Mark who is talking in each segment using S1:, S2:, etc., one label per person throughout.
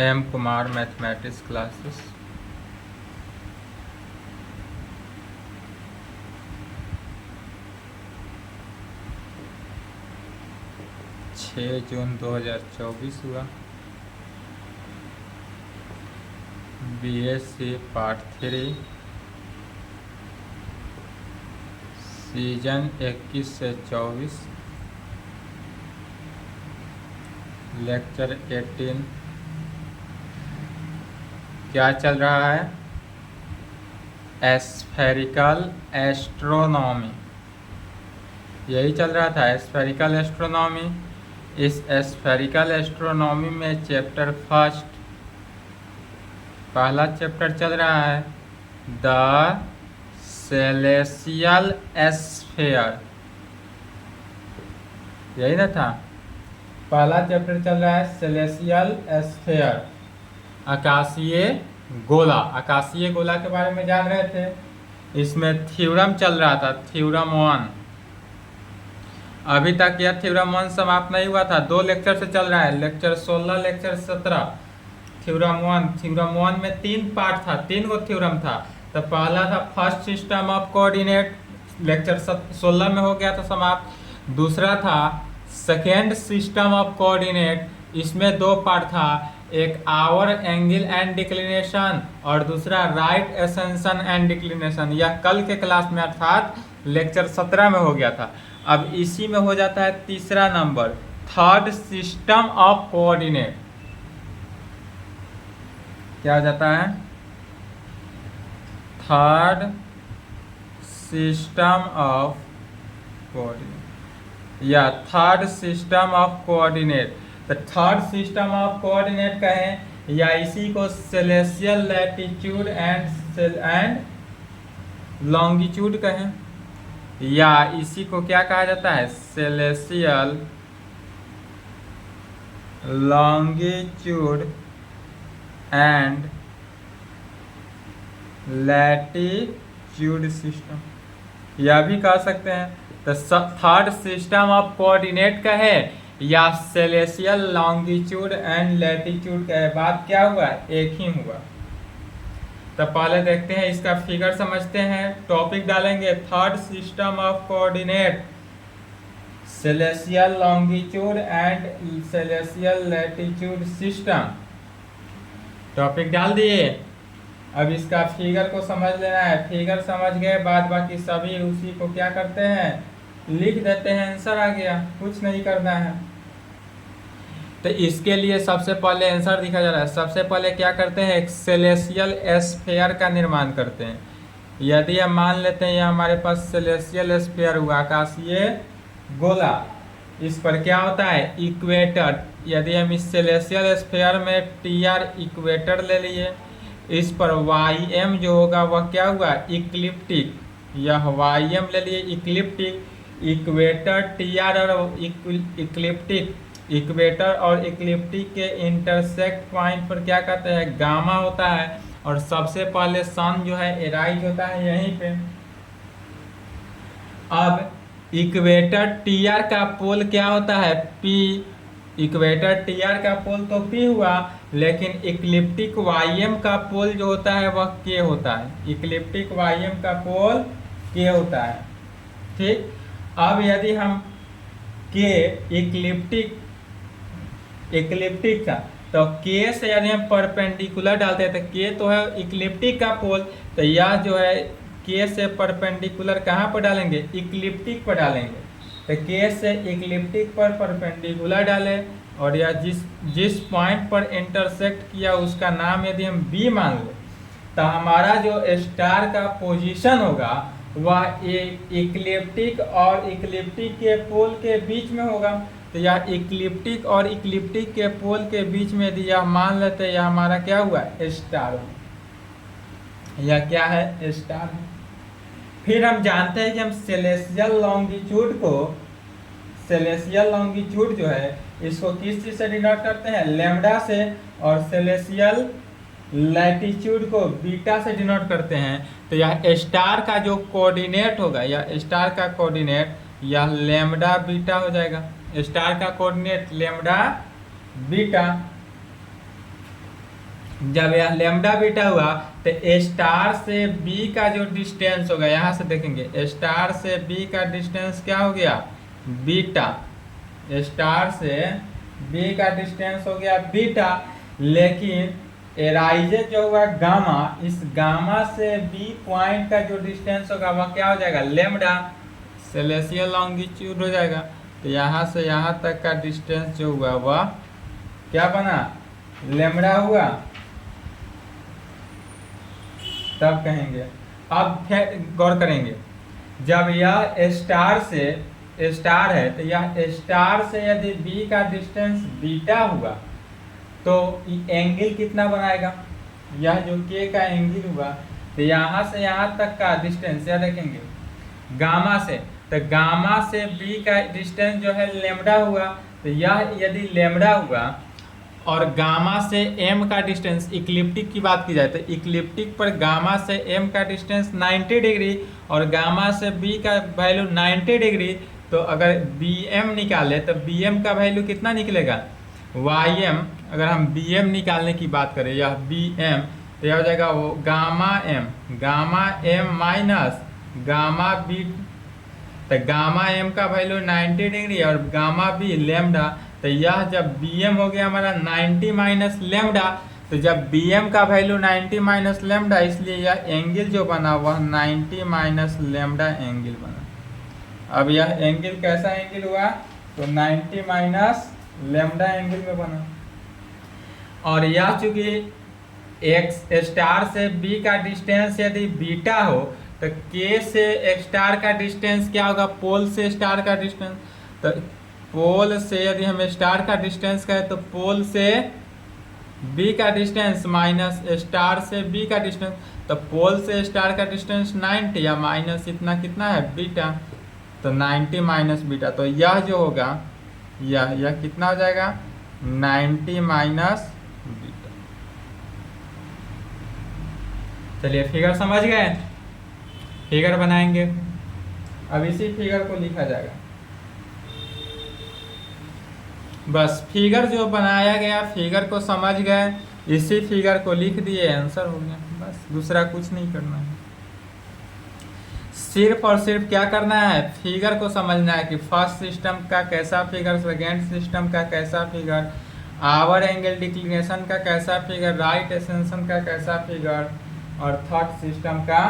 S1: M Kumar mathematics classes. June 2024 हुआ। BSc part 3 season 21 से 24 lecture 18। क्या चल रहा है? एस्फेरिकल एस्ट्रोनॉमी, यही चल रहा था, एस्फेरिकल एस्ट्रोनॉमी। इस एस्फेरिकल एस्ट्रोनॉमी में चैप्टर फर्स्ट, पहला चैप्टर चल रहा है द सेलेसियल एस्फेयर, यही ना था। पहला चैप्टर चल रहा है सेलेसियल एस्फेयर, आकाशीय गोला। आकाशीय गोला के बारे में जान रहे थे। इसमें थ्योरम चल रहा था, थ्योरम 1। अभी तक यह थ्योरम 1 समाप्त नहीं हुआ था, 2 लेक्चर से चल रहा है, लेक्चर 16, लेक्चर 17। थ्योरम 1, थ्योरम 1 में 3 पार्ट था, 3 गो थ्योरम था। तो पहला था first system of coordinate, lecture 16 में हो गया था समाप्त। दूसरा था सेकेंड सिस्टम ऑफ कोऑर्डिनेट, इसमें 2 पार्ट था, एक आवर एंगल एंड डिक्लिनेशन और दूसरा राइट एसेंशन एंड डिक्लिनेशन। यह कल के क्लास में अर्थात लेक्चर 17 में हो गया था। अब इसी में हो जाता है तीसरा number, third system of coordinate. क्या हो जाता है? थर्ड सिस्टम ऑफ कोऑर्डिनेट या थर्ड सिस्टम ऑफ कोऑर्डिनेट। तो थर्ड सिस्टम ऑफ कोऑर्डिनेट कहें या इसी को सेलेसियल लैटिट्यूड एंड लॉन्गिट्यूड कहें, या इसी को क्या कहा जाता है? Celestial longitude and latitude system, यह भी कह सकते हैं। तो थर्ड सिस्टम ऑफ कोऑर्डिनेट का है या सेलेसियल लॉन्गिट्यूड एंड लैटिट्यूड का है, बात क्या हुआ? एक ही हुआ। तो पहले देखते हैं, इसका फिगर समझते हैं, टॉपिक डालेंगे third system of coordinate, celestial longitude and celestial latitude system. Topic डाल दिए। अब इसका फिगर को समझ लेना है। फिगर समझ गए, बाद बाकी सभी उसी को क्या करते हैं? लिख देते हैं, आंसर आ गया, कुछ नहीं करना है। तो इसके लिए सबसे पहले आंसर दिखा जा रहा है। सबसे पहले क्या करते हैं? एक सेलेसियल एस्फेयर का निर्माण करते हैं। यदि हम मान लेते हैं यह हमारे पास सेलेसियल एस्फेयर हुआ, आकाशीय गोला, इस पर क्या होता है? इक्वेटर। यदि हम इस सेलेसियल एस्फेयर में TR इक्वेटर ले लिए, इस पर YM जो होगा वह क्या हुआ? इक्लिप्टिक। यह YM ले लिए, इक्लिप्टिक। इक्वेटर, TR और इक्लिप्टिक, इक्वेटर और इक्लिप्टिक के इंटरसेक्ट पॉइंट पर क्या कहते हैं? गामा होता है। और सबसे पहले सन जो है एराइज होता है यहीं पे। अब इक्वेटर TR का पोल क्या होता है? P। इक्वेटर TR का पोल तो P हुआ, लेकिन इक्लिप्टिक YM का पोल जो होता है वह K होता है। इक्लिप्टिक YM का पोल K होता है, ठीक। अब यदि हम K इक्लिप्टिक का, तो K से यदि हम परपेंडिकुलर डालते हैं, तो K तो है इक्लिप्टिक का पोल, तो यह जो है K से परपेंडिकुलर कहाँ पर डालेंगे? इक्लिप्टिक पर डालेंगे। तो K से इक्लिप्टिक पर परपेंडिकुलर डाले और यह जिस पॉइंट पर इंटरसेक्ट किया उसका नाम यदि हम B मान लें, तो हमारा जो स्टार का पोजीशन होगा वह इक्लिप्टिक और इक्लिप्टिक के पोल के बीच में होगा। तो यह इक्लिप्टिक और इक्लिप्टिक के पोल के बीच में यदि यह मान लेते हैं, यह हमारा क्या हुआ? स्टार। यह क्या है? स्टार है। फिर हम जानते हैं कि हम सेलेसियल लॉन्गिट्यूड को, सेलेसियल लॉन्गिट्यूड जो है इसको किस चीज से डिनोट करते हैं? लैम्डा से। और सेलेसियल लैटिट्यूड को बीटा से डिनोट करते हैं। तो यह स्टार का जो कोऑर्डिनेट होगा, यह स्टार का कोऑर्डिनेट यह लैम्डा बीटा हो जाएगा। स्टार का कोऑर्डिनेट लैम्डा बीटा। जब यह लेमडा बीटा हुआ तो स्टार से बी का जो डिस्टेंस होगा, यहाँ से देखेंगे स्टार से बी का डिस्टेंस क्या हो गया, बीटा। स्टार से बी का डिस्टेंस हो गया बीटा, लेकिन एराइजेज जो हुआ गामा, इस गामा से बी पॉइंट का जो डिस्टेंस होगा वह क्या हो जाएगा, लेमडा, सेलेसियल लॉन्गिट्यूड हो जाएगा। तो यहाँ से यहाँ तक का डिस्टेंस जो हुआ वह क्या बना, लेमडा हुआ, तब कहेंगे। अब फिर गौर करेंगे, जब यह स्टार से स्टार है तो यह स्टार से यदि बी का डिस्टेंस बीटा हुआ तो एंगल कितना बनाएगा, यह जो के का एंगल हुआ, तो यहाँ से यहाँ तक का डिस्टेंस यह देखेंगे गामा से, तो गामा से बी का डिस्टेंस जो है लेमडा हुआ, तो यह यदि लेमडा हुआ और गामा से एम का डिस्टेंस, इक्लिप्टिक की बात की जाए तो इक्लिप्टिक पर गामा से एम का डिस्टेंस 90 डिग्री और गामा से बी का वैल्यू 90 डिग्री, तो अगर बी एम निकाले तो बी एम का वैल्यू कितना निकलेगा, वाई एम। अगर हम बी एम निकालने की बात करें, यह बी एम, तो यह हो जाएगा वो gamma M minus gamma B, तो गामा एम का वैल्यू 90 डिग्री और गामा बी लेमडा, तो यह जब बी एम हो गया हमारा 90 माइनस लेमडा, तो जब बी एम का वैल्यू 90 माइनस लेमडा, इसलिए यह एंगल जो बना वह 90 माइनस लेमडा एंगल बना। अब यह एंगल कैसा एंगल हुआ, तो 90 माइनस लेमडा एंगल में बना। और यह चूंकि एक्स स्टार से बी का डिस्टेंस यदि बीटा हो तो के से स्टार का डिस्टेंस क्या होगा, पोल से स्टार का डिस्टेंस, तो पोल से यदि हम स्टार का डिस्टेंस कहें तो पोल से बी का डिस्टेंस माइनस स्टार से बी का डिस्टेंस, तो पोल से स्टार का डिस्टेंस 90 या माइनस इतना कितना है बीटा, तो 90 माइनस बीटा, तो यह जो होगा यह कितना हो जाएगा 90 माइनस बीटा। चलिए फिगर समझ गए, फिगर बनाएंगे। अब इसी फिगर को लिखा जाएगा, बस फिगर जो बनाया गया फिगर को समझ गए, इसी फिगर को लिख दिए, आंसर हो गया, बस दूसरा कुछ नहीं करना है। सिर्फ और सिर्फ क्या करना है, फिगर को समझना है कि फर्स्ट सिस्टम का कैसा फिगर, सेकेंड सिस्टम का कैसा फिगर, आवर एंगल डिक्लिनेशन का कैसा फिगर, राइट एक्सटेंशन का कैसा फिगर और थर्ड सिस्टम का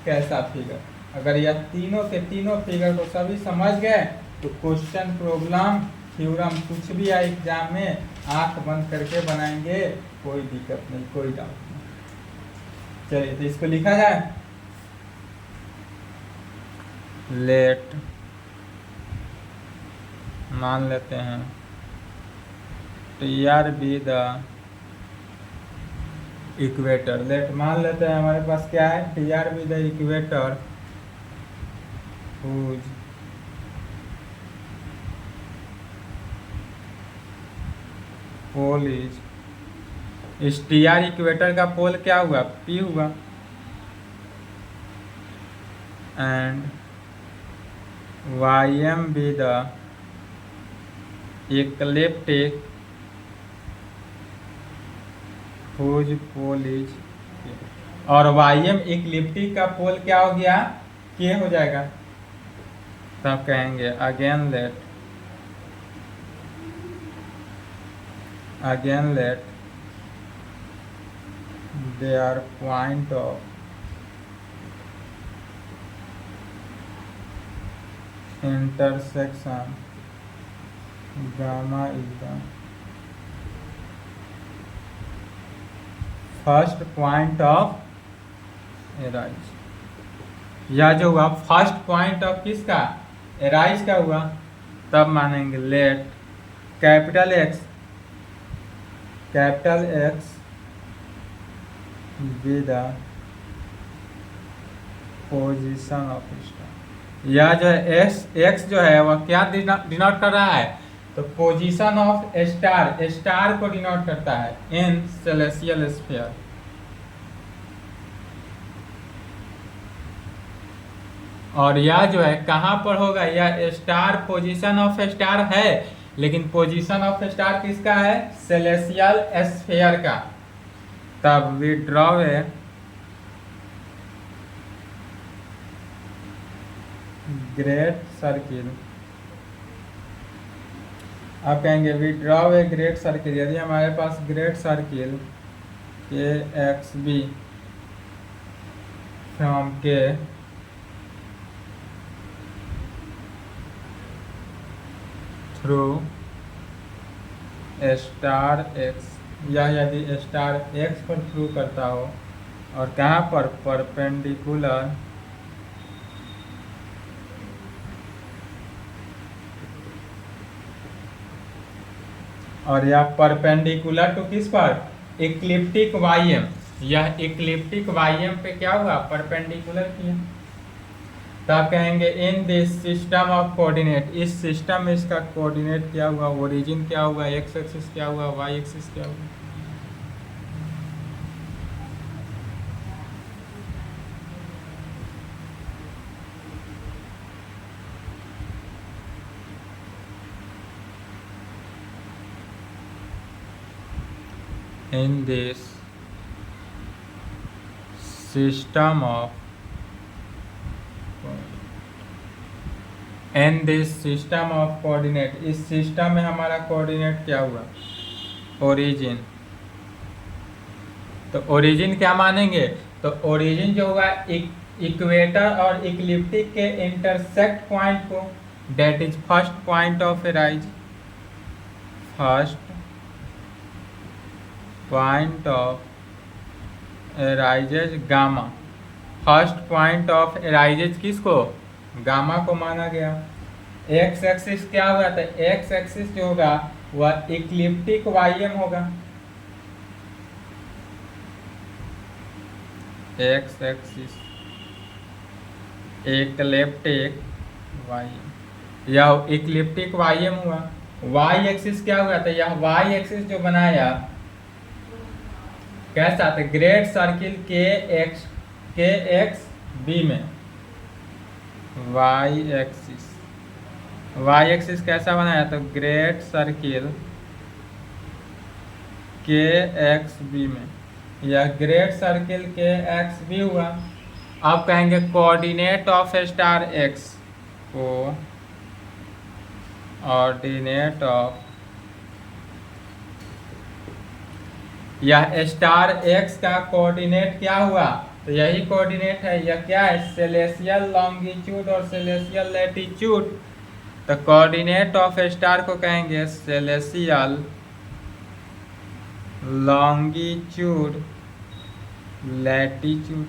S1: कैसा फिगर। अगर यह तीनों के तीनों फिगर को सभी समझ गए तो क्वेश्चन, प्रॉब्लम, थ्योरम कुछ भी आए एग्जाम में आंख बंद करके बनाएंगे, कोई दिक्कत नहीं, कोई डाउट नहीं। चलिए तो इसको लिखा जाए, लेट मान लेते हैं T R be the equator, let मान लेते हैं हमारे पास क्या है, T R be the equator whose pole is T are equator का पोल क्या हुआ, पी हुआ, and Y M be the ecliptic whose pole is, और वाई एम इक्लिप्टिक का पोल क्या हो गया, के हो जाएगा। तब कहेंगे again let their point of intersection gamma is the first point of arise। यह जो हुआ फर्स्ट पॉइंट ऑफ किसका, एराइज का हुआ, तब मानेंगे late capital X be the position of star. यह जो है एक्स जो है वह क्या डिनोट कर रहा है, तो पोजीशन ऑफ स्टार को डिनोट करता है इन सेलेस्टियल स्फीयर। और यह जो है कहाँ पर होगा, यह स्टार पोजीशन ऑफ स्टार है, लेकिन पोजीशन ऑफ स्टार किसका है, सेलेस्टियल स्फीयर का। तब we draw a great circle. अब कहेंगे we draw a great circle, यदि हमारे पास great circle K X B from K through star X, या यदि स्टार एक्स पर थ्रू करता हो और कहाँ पर परपेंडिकुलर और यह परपेंडिकुलर टू किस पर इक्लिप्टिक वाई एम, यह इक्लिप्टिक वाई एम पे क्या हुआ परपेंडिकुलर किया। तब कहेंगे in this system of coordinate, इस सिस्टम में इसका कोऑर्डिनेट क्या हुआ, ओरिजिन क्या हुआ, एक्स एक्सिस क्या हुआ, वाई एक्सिस क्या हुआ। in this system of coordinate, इस सिस्टम में हमारा कोऑर्डिनेट क्या हुआ ओरिजिन। तो ओरिजिन क्या मानेंगे, तो ओरिजिन जो हुआ इक्वेटर और इक्लिप्टिक के इंटरसेक्ट पॉइंट को, that is first point of Aries, first point of Aries gamma, first point of Aries किसको गामा को माना गया। एक्स एक्सिस क्या होगा, तो एक्स एक्सिस जो होगा वह इक्लिप्टिक वाईएम होगा, एक्स एक्सिस इक्लिप्टिक वाईएम, यह इक्लिप्टिक वाईएम हुआ। वाई एक्सिस क्या हुआ, तो यह वाई एक्सिस जो बनाया कैसा था great circle K X B में, वाई एक्सिस कैसा बनाया, तो great circle K X B में, यह great circle K X B हुआ। अब कहेंगे coordinate of star x, coordinate of, यह स्टार एक्स का कोऑर्डिनेट क्या हुआ, तो यही कोऑर्डिनेट है, यह क्या है सेलेसियल लॉन्गिट्यूड और सेलेसियल लैटिट्यूड। तो कोऑर्डिनेट ऑफ स्टार को कहेंगे celestial longitude latitude,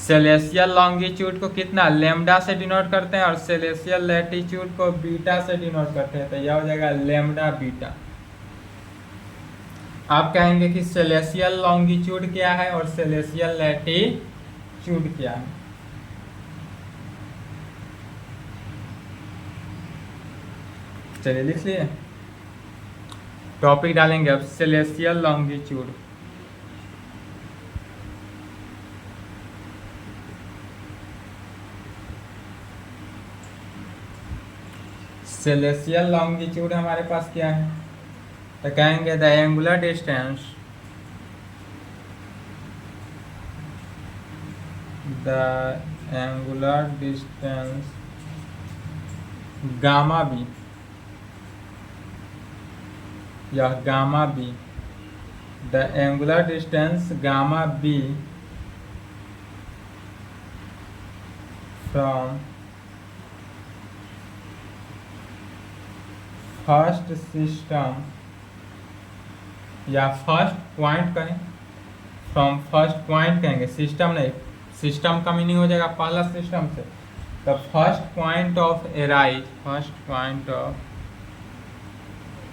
S1: celestial longitude को कितना लेमडा से डिनोट करते हैं और सेलेसियल लैटिट्यूड को बीटा से डिनोट करते हैं, तो यह हो जाएगा लेमडा बीटा। आप कहेंगे कि सेलेसियल लॉन्गिट्यूड क्या है और सेलेसियल लैटिट्यूड क्या है। चलिए लिख लिए, टॉपिक डालेंगे अब सेलेसियल लॉन्गिट्यूड। सेलेसियल लॉन्गिट्यूड हमारे पास क्या है, तो कहेंगे the angular distance, the angular distance gamma B, यह gamma B, the angular distance gamma B from first system, या फर्स्ट पॉइंट कहें, फ्रॉम फर्स्ट पॉइंट कहेंगे, सिस्टम नहीं, सिस्टम का मीनिंग हो जाएगा पहला सिस्टम से, तो first point of Aries, first point of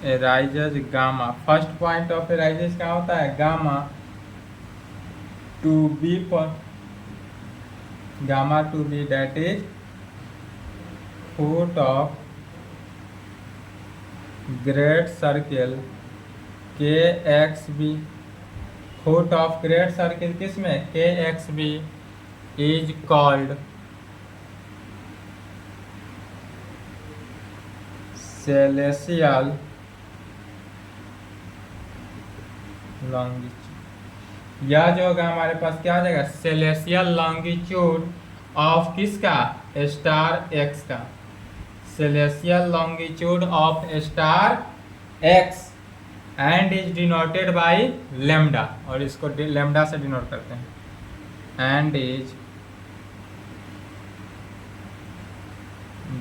S1: Aries gamma, first point of Aries क्या होता है गामा टू बी पर, gamma to B that is foot of great circle K X B, foot of great circle किस में K X B is called celestial longitude. यह जो होगा हमारे पास क्या आ जाएगा, सेलेसियल लॉन्गिट्यूड ऑफ किसका, स्टार एक्स का, celestial longitude of star X and is denoted by lambda, और इसको लैम्डा से डिनोट करते हैं, and is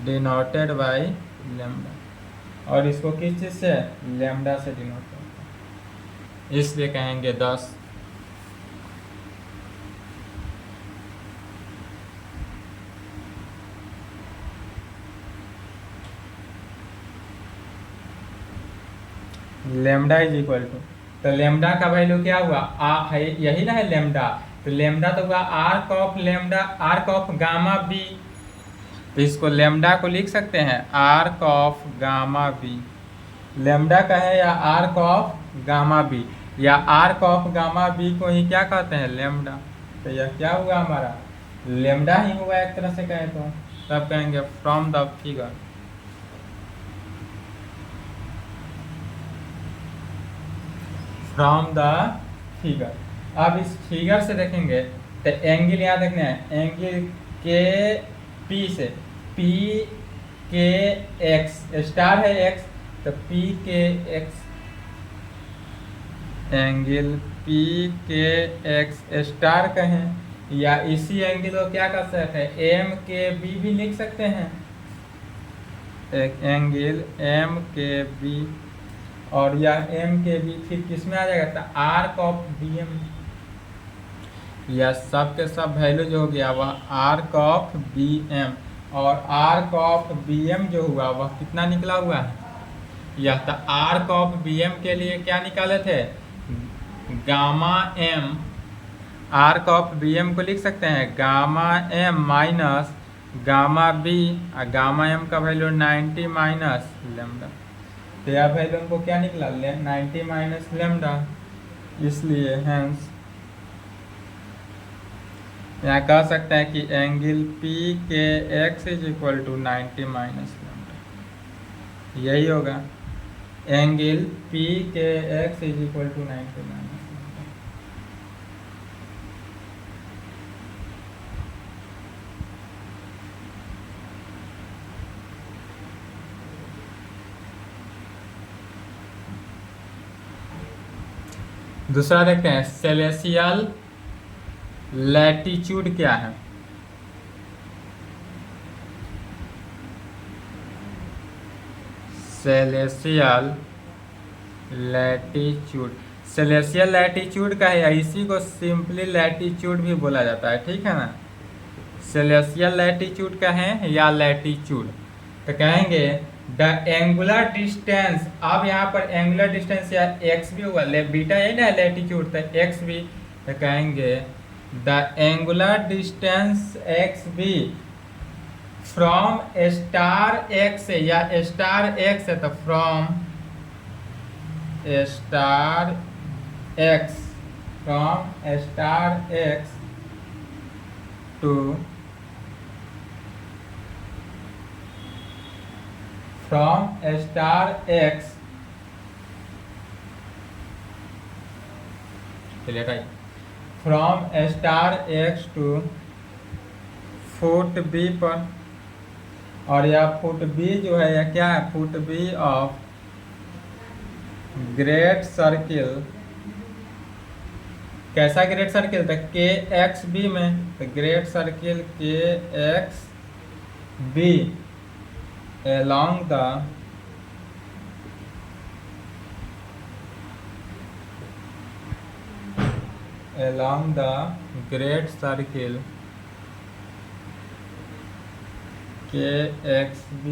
S1: denoted by lambda, और इसको किस चीज से, लैम्डा से डिनोट करते हैं, इसलिए कहेंगे 10। लेमडा इज इक्वल टू, तो लेमडा का वैल्यू क्या हुआ, है यही ना है लेमडा, तो लेमडा तो हुआ arc of lambda, arc of gamma B, तो इसको लेमडा को लिख सकते हैं arc of gamma B, lambda का है या आर्क ऑफ गामा बी, या आर्क ऑफ गामा बी को ही क्या कहते हैं, लेमडा, तो यह क्या हुआ हमारा, लेमडा ही हुआ एक तरह से कहे तो, तब कहेंगे from the figure, from the figure. अब इस फिगर से देखेंगे तो एंगल यहाँ देखना है, एंगल के पी से, पी के एक्स, स्टार है एक्स, तो P K x, angle P K x star कहें, या इसी एंगल को क्या कर सकते हैं, एम के बी भी लिख सकते हैं, एक एंगल एम के बी, और यह एम के बी फिर किस में आ जाएगा, तो आर्क ऑफ बी एम, यह सब के सब वैल्यू जो हो गया वह आर्क ऑफ बी एम, और आर्क ऑफ बी एम जो हुआ वह कितना निकला हुआ है, यह तो आर्क ऑफ बी एम के लिए क्या निकाले थे, gamma M, arc of B M को लिख सकते हैं gamma M minus gamma B, और गामा एम का वैल्यू 90 माइनस लेमडा, तो यह वैल्यू हमको क्या निकला, 90 माइनस लेमडा, इसलिए हैंस यहाँ कह सकते हैं कि angle P K X is equal to 90 minus lambda, यही होगा, angle P K X is equal to 90 minus lambda. दूसरा देखते हैं सेलेसियल लैटिट्यूड क्या है, सेलेसियल लैटिट्यूड, सेलेसियल लैटिट्यूड का है, इसी को सिंपली लैटिट्यूड भी बोला जाता है, ठीक है ना, सेलेसियल लैटिट्यूड का है या लैटिट्यूड, तो कहेंगे द एंगुलर डिस्टेंस, अब यहाँ पर एंगुलर डिस्टेंस या एक्स भी हुआ, बीटा है ना लैटिट्यूड, तो एक्स भी, तो कहेंगे the angular distance X B from star X, या स्टार एक्स है तो from star X, from star X to from star X, चलिए right, from star X to foot B पर, और यह फुट बी जो है यह क्या है, foot B of great circle, कैसा ग्रेट सर्किल, तो के एक्स बी में, तो great circle K X B along the great circle KXB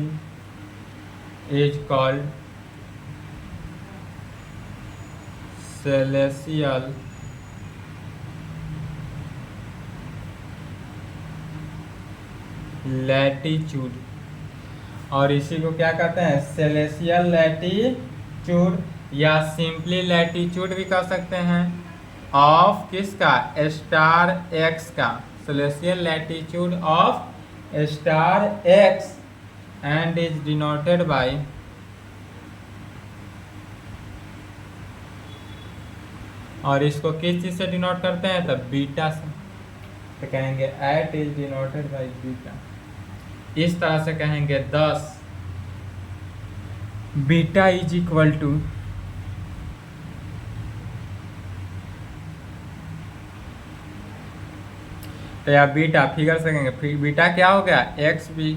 S1: is called celestial latitude, और इसी को क्या कहते हैं, सेलेसियल लैटिट्यूड, या सिंपली लैटिट्यूड भी कह सकते हैं ऑफ किसका, स्टार एक्स का, celestial latitude of star X and is denoted by और इसको किस चीज़ से डिनोट करते हैं, तब बीटा से। तो कहेंगे it is denoted by beta. इस तरह से कहेंगे 10 बीटा इज इक्वल टू तो या बीटा फिगर से कहेंगे बीटा क्या हो गया एक्स बी।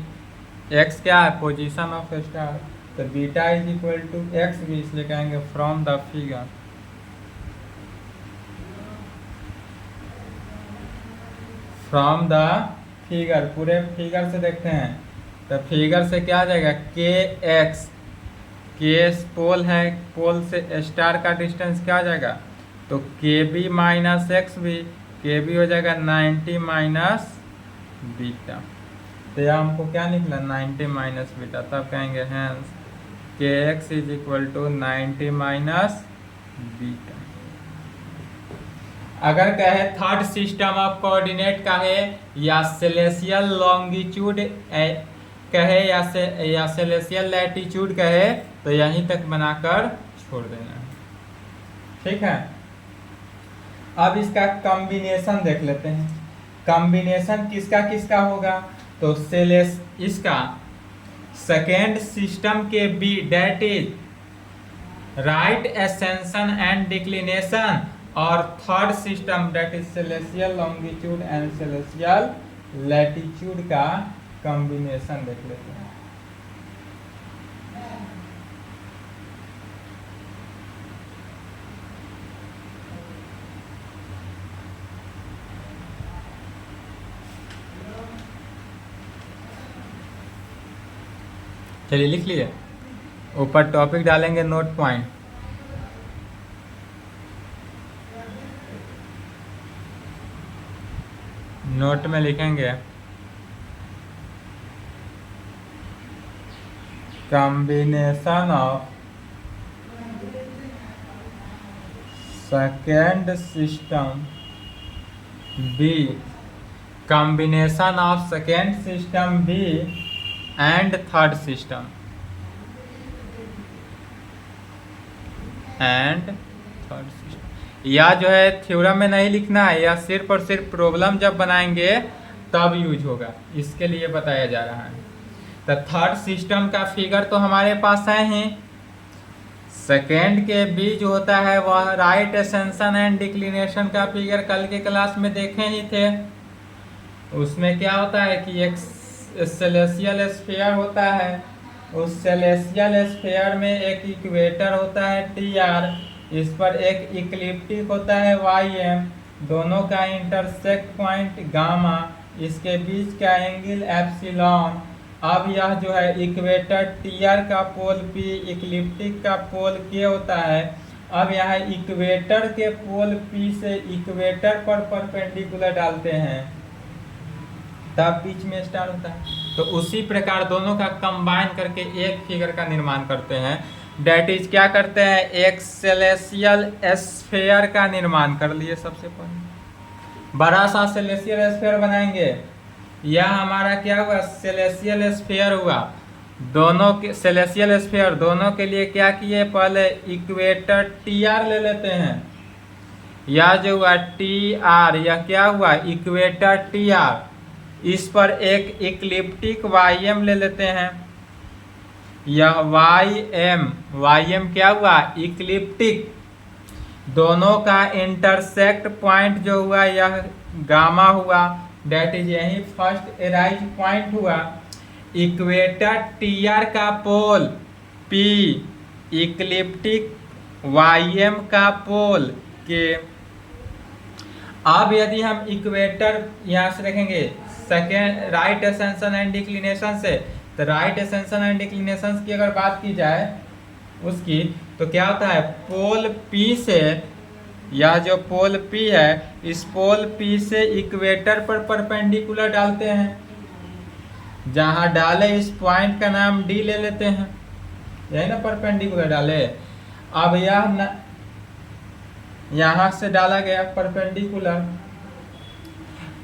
S1: एक्स क्या है, पोजीशन ऑफ स्टार, तो beta is equal to X B, इसलिए कहेंगे from the figure. From the figure, पूरे फिगर से देखते हैं तो फिगर से क्या आ जाएगा के एक्स, के पोल है, पोल से स्टार का डिस्टेंस क्या आ जाएगा, तो के बी माइनस एक्स बी, के बी हो जाएगा 90 माइनस बीटा। तो यह हमको क्या निकला 90 माइनस बीटा, तब कहेंगे hence K X is equal to 90 minus beta. अगर कहे थर्ड सिस्टम ऑफ कोऑर्डिनेट कहे या सेलेसियल लॉन्गिट्यूड कहे या सेलेसियल लैटिट्यूड कहे तो यहीं तक बनाकर छोड़ देना है, ठीक है। अब इसका कॉम्बिनेशन देख लेते हैं। कॉम्बिनेशन किसका किसका होगा, तो इसका सेकेंड सिस्टम के B that is right ascension and declination, और third system that is celestial longitude and celestial latitude का कॉम्बिनेशन देख लेते हैं। चलिए लिख लीजिए, ऊपर टॉपिक डालेंगे नोट पॉइंट। नोट में लिखेंगे combination of second system B, combination of second system B and third system, या जो है थ्योरम में नहीं लिखना है, या सिर्फ और सिर्फ प्रॉब्लम जब बनाएंगे तब यूज होगा, इसके लिए बताया जा रहा है। तो थर्ड सिस्टम का फिगर तो हमारे पास है ही, सेकेंड के बी जो होता है वह राइट एसेंशन एंड डिक्लिनेशन का फिगर कल के क्लास में देखे ही थे। उसमें क्या होता है कि एक सेलेसियल स्फीयर होता है, उस सेलेसियल स्फीयर में एक इक्वेटर होता है टी आर, इस पर एक इक्लिप्टिक होता है वाई एम, दोनों का इंटरसेक्ट पॉइंट गामा, इसके बीच का एंगल एप्सिलॉन। अब यह जो है इक्वेटर टी आर का पोल पी, इक्लिप्टिक का पोल के होता है। अब यहाँ इक्वेटर के पोल पी से इक्वेटर पर परपेंडिकुलर डालते हैं, तब बीच में स्टार होता है। तो उसी प्रकार दोनों का कंबाइन करके एक फिगर का निर्माण करते हैं। डेट इज क्या करते हैं, एक सेलेसियल स्फीयर का निर्माण कर लिए। सबसे पहले बड़ा सा सेलेसियल स्फीयर बनाएंगे। यह हमारा क्या हुआ, सेलेसियल स्फीयर हुआ। दोनों के सेलेसियल स्फीयर दोनों के लिए क्या किए, पहले इक्वेटर टी आर ले लेते हैं। यह जो हुआ टी आर, यह क्या हुआ इक्वेटर टी आर, इस पर एक इक्लिप्टिक वाई एम ले लेते हैं। यह वाई एम क्या हुआ इक्लिप्टिक, दोनों का इंटरसेक्ट पॉइंट जो हुआ यह गामा हुआ, डेट इज यही फर्स्ट एराइज पॉइंट हुआ। इक्वेटर टी आर का pole P, ecliptic Y M का पोल के। अब यदि हम इक्वेटर यहाँ से रखेंगे second right ascension and declination से, तो राइट एसेंशन एंड डिक्लिनेशन की अगर बात की जाए उसकी, तो क्या होता है पोल पी से, यह जो पोल पी है इस पोल पी से इक्वेटर पर परपेंडिकुलर डालते हैं। जहां डाले इस पॉइंट का नाम डी ले लेते हैं, यही ना परपेंडिकुलर डाले। अब यह यहां से डाला गया परपेंडिकुलर,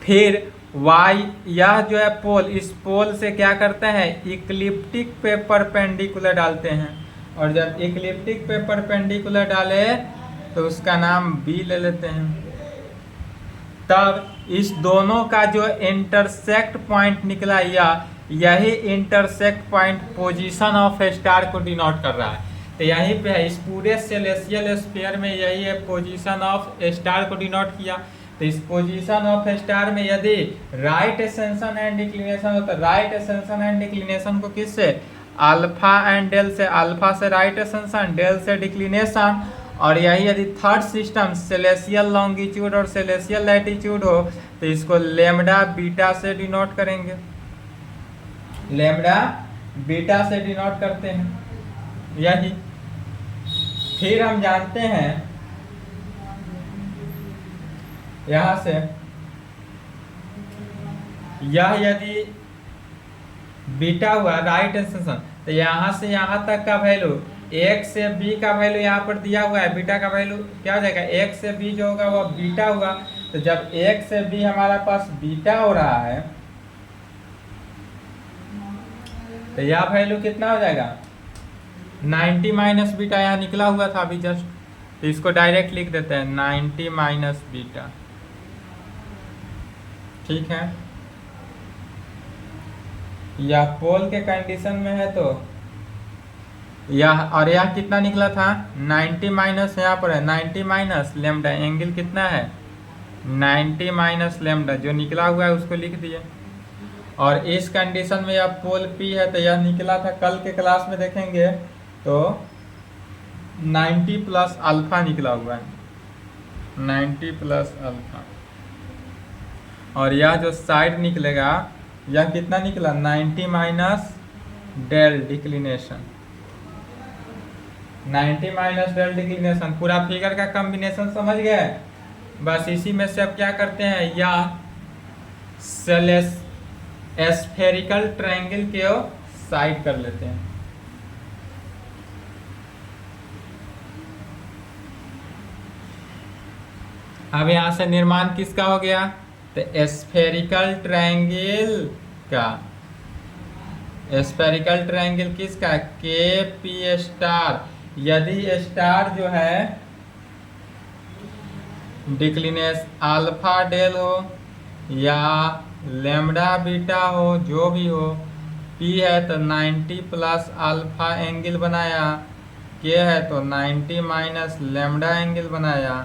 S1: फिर वाई यह जो है पोल, इस पोल से क्या करते हैं इक्लिप्टिक पे परपेंडिकुलर डालते हैं। और जब इक्लिप्टिक पे परपेंडिकुलर डाले तो उसका नाम बी ले लेते हैं। तब इस दोनों का जो इंटरसेक्ट पॉइंट निकला या यही intersect point position of star को डिनोट कर रहा है। तो यहीं पे है, इस पूरे सेलेस्टियल स्फीयर में यही है पोजीशन ऑफ स्टार को डिनोट किया। तो इस पोजीशन ऑफ स्टार में यदि राइट एसेंशन एंड डिक्लिनेशन हो तो राइट एसेंशन एंड डिक्लिनेशन को किससे, अल्फा एंड डेल से, अल्फा से राइट एसेंशन, डेल से डिक्लिनेशन। और यही यदि थर्ड सिस्टम सेलेसियल लॉन्गिट्यूड और सेलेसियल लैटिट्यूड हो तो इसको लेमडा बीटा से डिनोट करेंगे, लेमडा बीटा से डिनोट करते हैं यही। फिर हम जानते हैं यहां से यह यदि बीटा हुआ राइट एसेंशन तो यहां से यहां तक का वैल्यू एक से बी का वैल्यू यहाँ पर दिया हुआ है, बीटा का वैल्यू क्या हो जाएगा, एक से बी जो होगा वो बीटा हुआ। तो जब एक से बी हमारा पास बीटा हो रहा है तो यह वैल्यू कितना हो जाएगा, 90 माइनस बीटा यहाँ निकला हुआ था अभी जस्ट, तो इसको डायरेक्ट लिख देते हैं 90 माइनस बीटा। ठीक है, यह पोल के कंडीशन में है तो यह, और यह कितना निकला था 90 माइनस, यहाँ पर है 90 माइनस लेमडा, एंगल कितना है 90 माइनस लेमडा, जो निकला हुआ है उसको लिख दिए। और इस कंडीशन में यह पोल पी है तो यह निकला था, कल के क्लास में देखेंगे तो 90 प्लस अल्फा निकला हुआ है, 90 प्लस अल्फा। और यह जो साइड निकलेगा यह कितना निकला 90 minus del declination, 90 minus del declination. पूरा फिगर का कॉम्बिनेशन समझ गए। बस इसी में से अब क्या करते हैं, या स्फेरिकल ट्रायंगल के साइड कर लेते हैं। अब यहां से निर्माण किसका हो गया, तो स्फेरिकल ट्रायंगल का, स्फेरिकल ट्रायंगल किसका, के पी स्टार। यदि स्टार जो है डिक्लिनेस अल्फा डेल हो या लेमडा बीटा हो, जो भी हो, पी है तो 90 प्लस अल्फा एंगल बनाया, के है तो 90 माइनस लेमडा एंगल बनाया।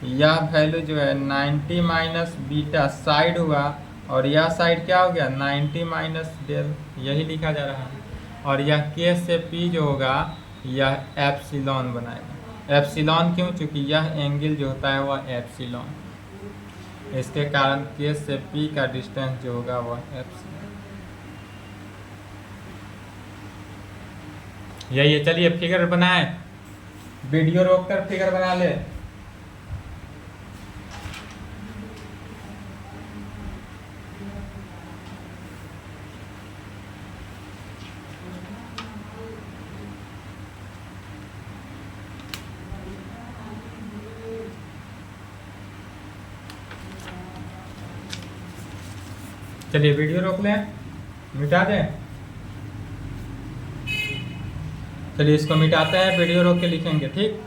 S1: यह वैल्यू जो है 90 माइनस बीटा साइड हुआ और यह साइड क्या हो गया 90 माइनस डेल, यही लिखा जा रहा है। और यह के से पी जो होगा यह एप्सिलॉन बनाएगा। एप्सिलॉन क्यों, चूंकि यह एंगल जो होता है वह एप्सिलॉन, इसके कारण के से पी का डिस्टेंस जो होगा वह एप्सिलॉन। यही है। चलिए फिगर बनाए, वीडियो रोककर फिगर बना ले। चलिए वीडियो रोक लें, मिटा दें। चलिए इसको मिटाते हैं, वीडियो रोक के लिखेंगे, ठीक।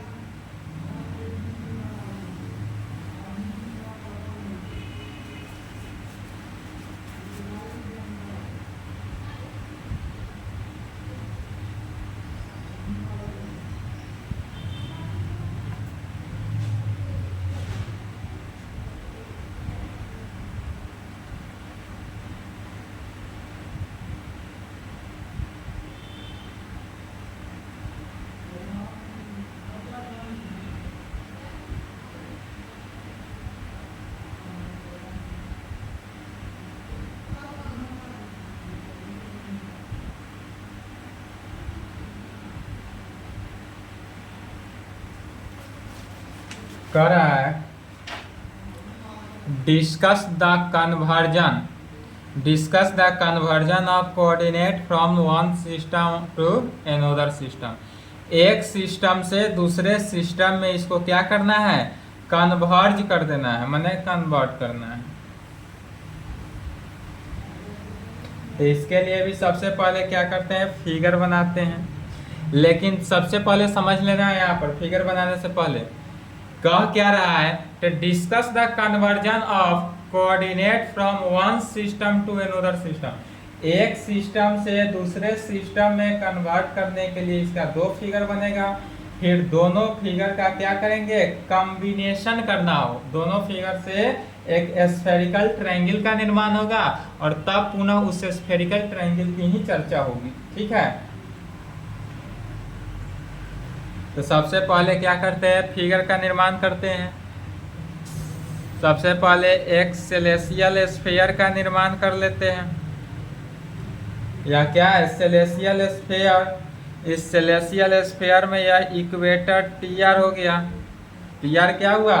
S1: कह रहा है discuss the conversion of coordinate from one system to another system. एक सिस्टम से दूसरे सिस्टम में इसको क्या करना है, कन्वर्ज कर देना है, माने कन्वर्ट करना है। तो इसके लिए भी सबसे पहले क्या करते हैं, फिगर बनाते हैं। लेकिन सबसे पहले समझ लेना है यहाँ पर फिगर बनाने से पहले कह क्या रहा है, to discuss the conversion of coordinate from one system to another system। एक सिस्टम से दूसरे सिस्टम में कन्वर्ट करने के लिए इसका दो फिगर बनेगा, फिर दोनों फिगर का क्या करेंगे, कॉम्बिनेशन करना हो, दोनों फिगर से एक स्फेरिकल ट्रायंगल का निर्माण होगा और तब पुनः उस स्फेरिकल ट्रायंगल की ही चर्चा होगी। ठीक है, तो सबसे पहले क्या करते हैं, फिगर का निर्माण करते हैं। सबसे पहले एक सेलेसियल स्फीयर का निर्माण कर लेते हैं, या क्या है सेलेसियल स्फीयर। इस सेलेसियल स्फीयर में यह इक्वेटर टीआर हो गया, टीआर क्या हुआ,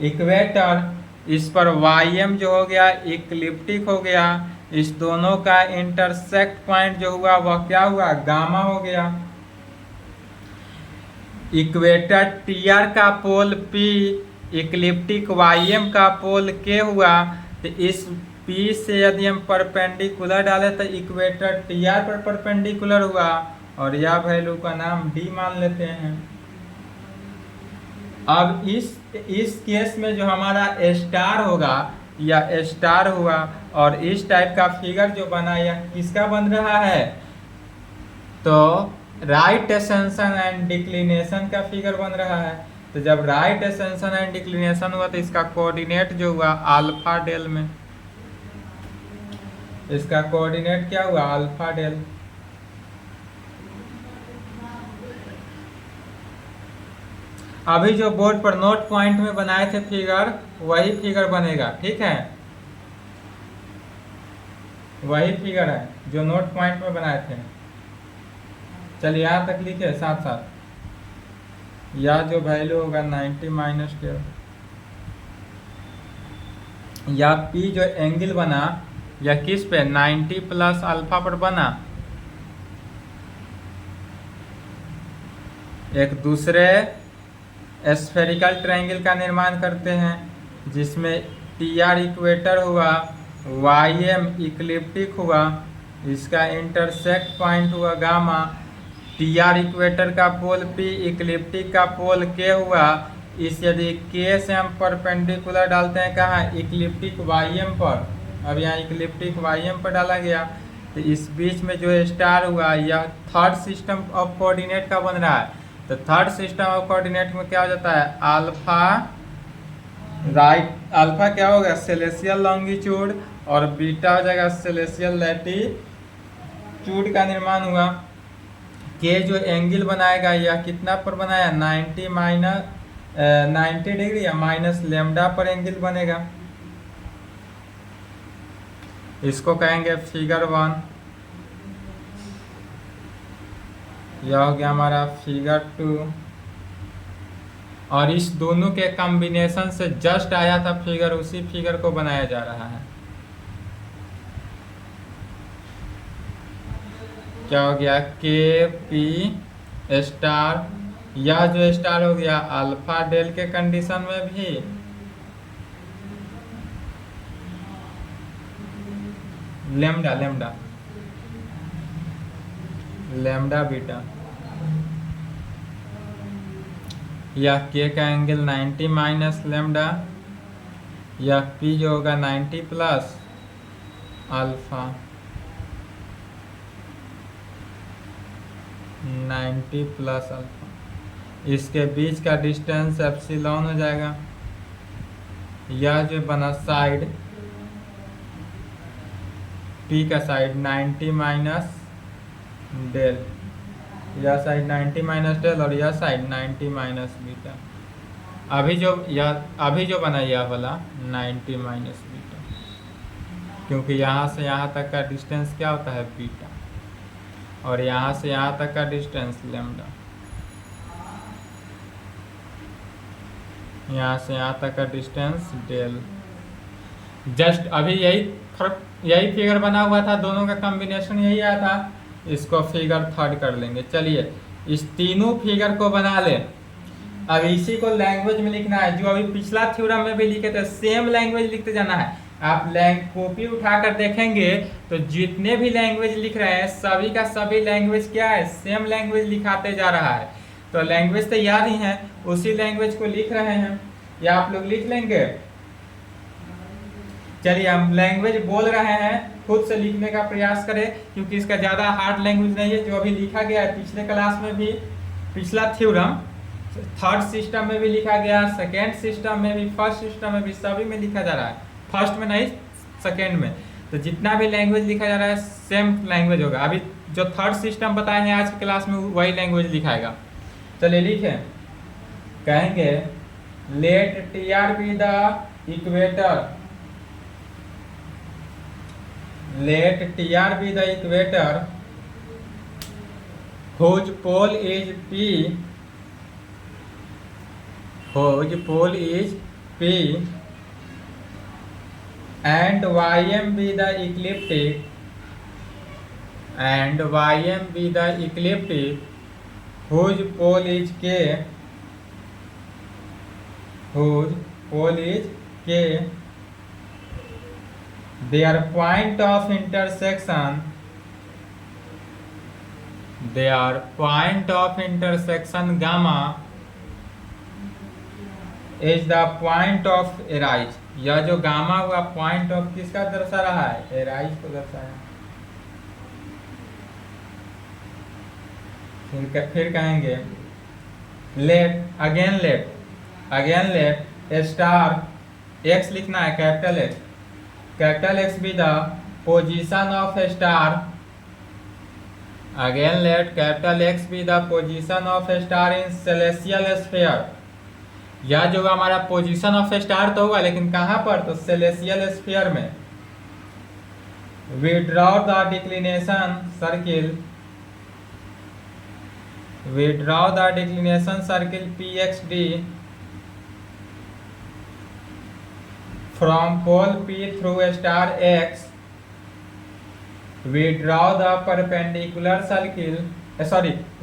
S1: इक्वेटर। इस पर वाईएम जो हो गया इक्लिप्टिक हो गया, इस दोनों का इंटरसेक्ट पॉइंट जो हुआ वह क्या हुआ, गामा हो गया। इक्वेटर टीआर का पोल पी, इक्लिप्टिक वाईएम का पोल के हुआ, तो इस पी से यदि हम परपेंडिकुलर डाले तो इक्वेटर टीआर पर परपेंडिकुलर हुआ और यह वैल्यू का नाम डी मान लेते हैं। अब इस केस में जो हमारा स्टार होगा या स्टार हुआ और इस टाइप का फिगर जो बना यह किसका बन रहा है, तो राइट एसेंशन एंड डिक्लिनेशन का फिगर बन रहा है। तो जब राइट एसेंशन एंड डिक्लिनेशन हुआ तो इसका कोऑर्डिनेट जो हुआ अल्फा डेल में, इसका कोऑर्डिनेट क्या हुआ, अल्फा डेल। अभी जो बोर्ड पर नोट पॉइंट में बनाए थे फिगर वही फिगर बनेगा। ठीक है, वही फिगर है जो नोट पॉइंट में बनाए थे। चलिए यहाँ तक लिखे साथ साथ, या जो वैल्यू होगा 90 माइनस 12, या पी जो एंगल बना या किस पे 90 प्लस अल्फा पर बना, एक दूसरे स्फेरिकल ट्रायंगल का निर्माण करते हैं जिसमें टी आर इक्वेटर हुआ, वाई एम इक्लिप्टिक हुआ, इसका इंटरसेक्ट पॉइंट हुआ गामा, टी आर इक्वेटर का पोल पी, इक्लिप्टिक का पोल के हुआ। इस यदि के से हम परपेंडिकुलर डालते हैं कहाँ, इक्लिप्टिक वाई एम पर, अब यहाँ इक्लिप्टिक वाई एम पर डाला गया, तो इस बीच में जो स्टार हुआ यह थर्ड सिस्टम ऑफ कोऑर्डिनेट का बन रहा है। तो थर्ड सिस्टम ऑफ कोऑर्डिनेट में क्या हो जाता है, अल्फा राइट, अल्फा क्या होगा सेलेसियल लॉन्गिट्यूड और बीटा हो जाएगा सेलेसियल लैटिट्यूड का निर्माण हुआ। के जो एंगल बनाएगा यह कितना पर बनाया, 90 माइनस 90 डिग्री या माइनस लेमडा पर एंगल बनेगा। इसको कहेंगे फिगर 1। यह हो गया हमारा फिगर 2 और इस दोनों के कॉम्बिनेशन से जस्ट आया था फिगर, उसी फिगर को बनाया जा रहा है। क्या हो गया, के पी स्टार, यह जो स्टार हो गया अल्फा डेल के कंडीशन में भी लेमडा लेमडा लेमडा बीटा, यह के का एंगल 90 माइनस लेमडा, यह पी जो होगा 90 प्लस अल्फा, 90 प्लस अल्फा, इसके बीच का डिस्टेंस एप्सिलॉन हो जाएगा। यह जो बना साइड पी का साइड 90 माइनस डेल, यह साइड 90 माइनस डेल और यह साइड 90 माइनस बीटा। अभी जो बना यह वाला 90 माइनस बीटा, क्योंकि यहाँ से यहाँ तक का डिस्टेंस क्या होता है बीटा और यहाँ से यहाँ तक का डिस्टेंस लेमडा, यहाँ से यहाँ तक का डिस्टेंस डेल। जस्ट अभी यही फिगर बना हुआ था, दोनों का कॉम्बिनेशन यही आया था, इसको फिगर 3 कर लेंगे। चलिए इस तीनों फिगर को बना लें। अब इसी को लैंग्वेज में लिखना है, जो अभी पिछला थ्योरम में भी लिखे थे सेम लैंग्वेज लिखते जाना है। आप कॉपी उठाकर देखेंगे तो जितने भी लैंग्वेज लिख रहे हैं सभी का सभी लैंग्वेज क्या है, सेम लैंग्वेज लिखाते जा रहा है। तो लैंग्वेज तो याद ही है, उसी लैंग्वेज को लिख रहे हैं, या आप लोग लिख लेंगे। चलिए हम लैंग्वेज बोल रहे हैं, खुद से लिखने का प्रयास करें, क्योंकि इसका ज़्यादा हार्ड लैंग्वेज नहीं है, जो अभी लिखा गया है पिछले क्लास में भी, पिछला थ्योरम थर्ड सिस्टम में भी लिखा गया, सेकेंड सिस्टम में भी, फर्स्ट सिस्टम में भी, सभी में लिखा जा रहा है, फर्स्ट में नहीं सेकेंड में। तो जितना भी लैंग्वेज लिखा जा रहा है सेम लैंग्वेज होगा। अभी जो थर्ड सिस्टम बताए हैं आज की क्लास में वही लैंग्वेज लिखाएगा। चलिए लिखें, कहेंगे let T R be the equator, let TR be the equator whose pole is P, whose pole is P, and YM be the ecliptic, and YM be the ecliptic whose pole is K, whose pole is K. Their point of intersection, their point of intersection gamma is the point of arise। यह जो gamma हुआ point of किसका दर्शा रहा है, arise को दर्शाया। फिर कहेंगे let, again let star X लिखना है, capital X be the position of star, again let capital X be the position of star in celestial sphere. यह जो हमारा पोजीशन ऑफ स्टार तो होगा, लेकिन कहाँ पर, तो सेलेस्टियल स्फीयर में। We draw the declination circle, we draw the declination circle P X D from pole P through star X, we draw the perpendicular circle,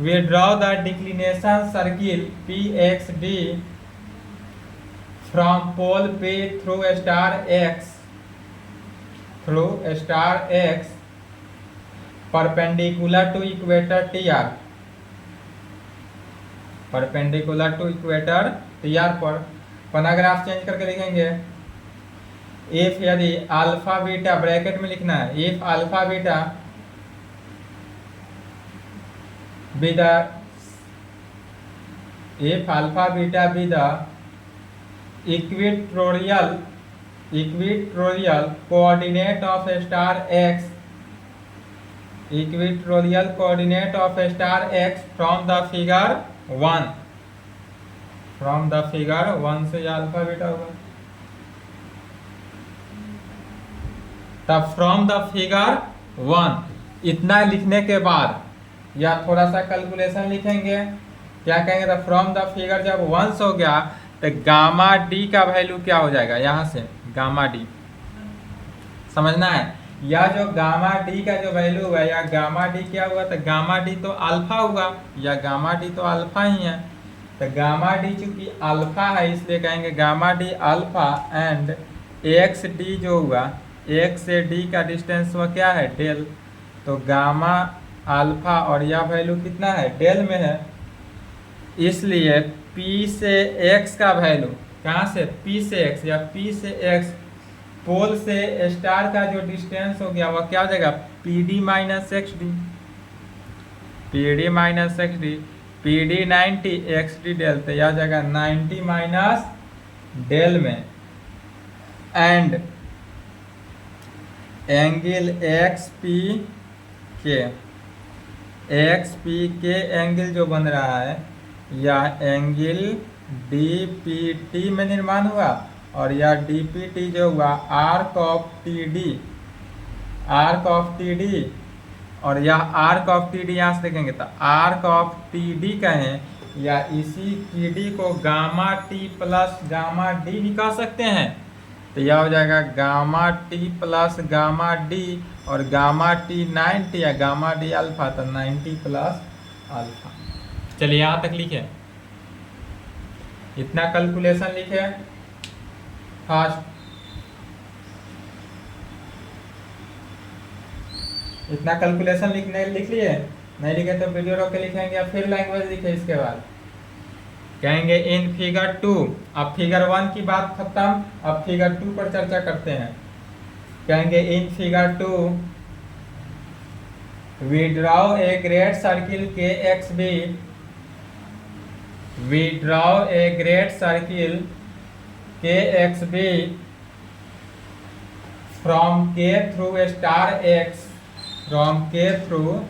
S1: we draw the declination circle PXD from pole P through star X, perpendicular to equator TR, perpendicular to equator TR पर paragraph change करके लिखेंगे। If यदि alpha beta, bracket में लिखना है, if alpha beta be the, if alpha beta be the equatorial coordinate of star x, equatorial coordinate of star X from the figure 1, from the figure 1 से alpha beta होगा। तब from the figure 1 इतना लिखने के बाद या थोड़ा सा कैलकुलेशन लिखेंगे, क्या कहेंगे, तो फ्रॉम द फिगर जब 1 हो गया तो गामा डी का वैल्यू क्या हो जाएगा, यहाँ से गामा डी समझना है। या जो गामा डी का जो वैल्यू हुआ, या गामा डी क्या हुआ, तो गामा डी तो अल्फा हुआ, या गामा डी तो अल्फा ही है। तो गामा डी चूंकि अल्फा है इसलिए कहेंगे gamma D alpha, and x D जो हुआ, एक से डी का डिस्टेंस हुआ क्या है, डेल। तो गामा अल्फा और यह वैल्यू कितना है, डेल में है, इसलिए पी से एक्स का वैल्यू, कहाँ से, पी से एक्स, या पी से एक्स पोल से स्टार का जो डिस्टेंस हो गया वह क्या हो जाएगा, P D minus X D, P D minus X D, P D 90 X D del, तो यह जाएगा 90 माइनस डेल में। And angle X P K, X P K angle जो बन रहा है, या एंगल डी पी टी में निर्माण हुआ, और यह डी पी टी जो हुआ arc of T D, arc of T D, और यह आर्क ऑफ टी डी यहाँ से देखेंगे तो आर्क ऑफ टी डी कहें, या इसी टी डी को gamma T plus gamma D भी कह सकते हैं। तो यह हो जाएगा gamma T plus gamma D, और गामा टी 90 या गामा डी अल्फा, तो 90 प्लस अल्फा। चलिए यहाँ तक लिखे, इतना कैलकुलेशन लिखे फास्ट, इतना कैलकुलेशन लिख लिए, नहीं लिखे तो वीडियो रोक के लिखेंगे या फिर लैंग्वेज लिखे इसके बाद। कहेंगे इन फिगर 2। अब फिगर 1 की बात खत्म, अब फिगर 2 पर चर्चा करते हैं। कहेंगे in figure 2 we draw a great circle KXB, we draw a great circle KXB from K through star X, from K through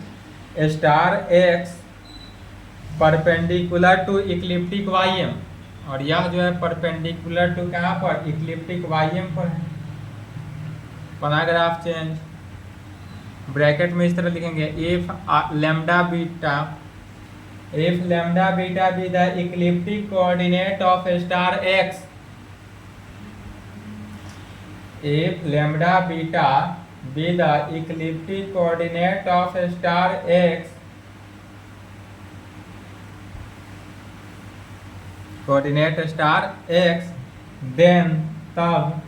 S1: star X perpendicular to ecliptic YM, और यह जो है परपेंडिकुलर टू कहाँ पर, इक्लिप्टिक YM पर है। Paragraph change, bracket में इस तरह लिखेंगे if lambda beta, if lambda beta B the ecliptic coordinate of star x, if lambda beta be the ecliptic coordinate of star x, coordinate star x, then तब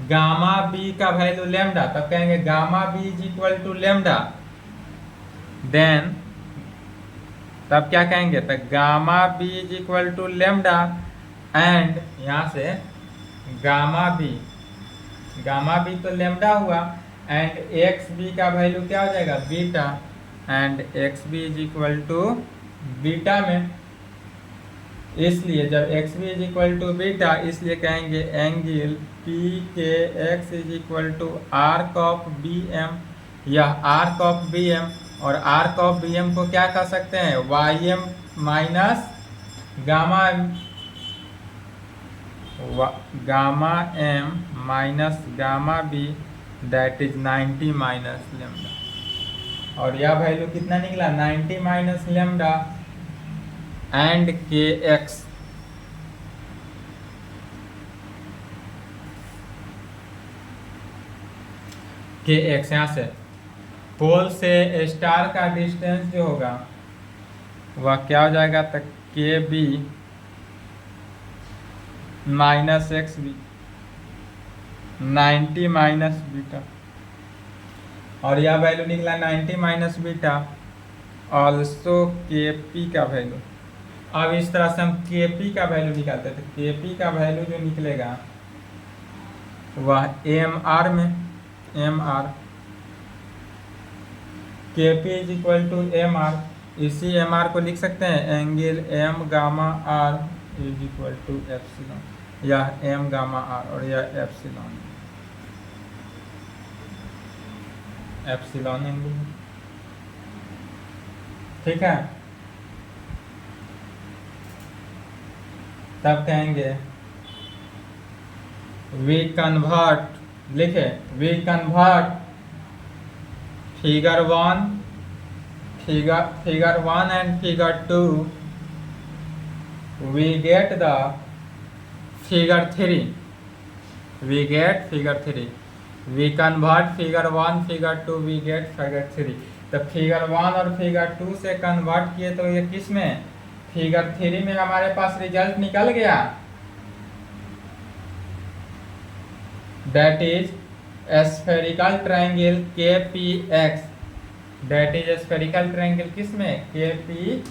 S1: gamma B का value lambda, तब कहेंगे gamma B is equal to lambda, then तब क्या कहेंगे, तो gamma B is equal to lambda and यहाँ से गामा बी तो लैम्डा हुआ एंड एक्स बी का वैल्यू क्या हो जाएगा, beta, and X B is equal to beta में, इसलिए जब X B is equal to beta, इसलिए कहेंगे angle P K X is equal to arc of B M, यह आर्क ऑफ बी एम, और आर्क ऑफ बी एम को क्या कह सकते हैं, Y M minus gamma M, gamma M minus gamma B that is 90 minus lambda, और यह value कितना निकला, 90 minus lambda and K X, यहाँ से पोल से स्टार का डिस्टेंस जो होगा वह क्या हो जाएगा, तक K B minus X B, 90 minus beta, और यह वैल्यू निकला 90 minus beta, also K P का वैल्यू। अब इस तरह से हम के पी का वैल्यू निकालते थे, के पी का वैल्यू जो निकलेगा वह एम आर में, M R, K P is equal to M R, इसी एम आर को लिख सकते हैं angle M gamma R is equal to epsilon, यह एम गामा आर और यह एप्सिलॉन, एप्सिलॉन एंगल, ठीक है। तब कहेंगे वी कन्वर्ट, लिखे we convert figure 1 and figure 2, we get the figure 3, we get figure 3, we convert figure 1 figure 2, we get figure 3। तो figure 1 और फिगर 2 से कन्वर्ट किए तो ये किस में, फिगर 3 में हमारे पास रिजल्ट निकल गया, दैट इज स्फेरिकल ट्रायंगल के P x, that is spherical triangle किस में, के पी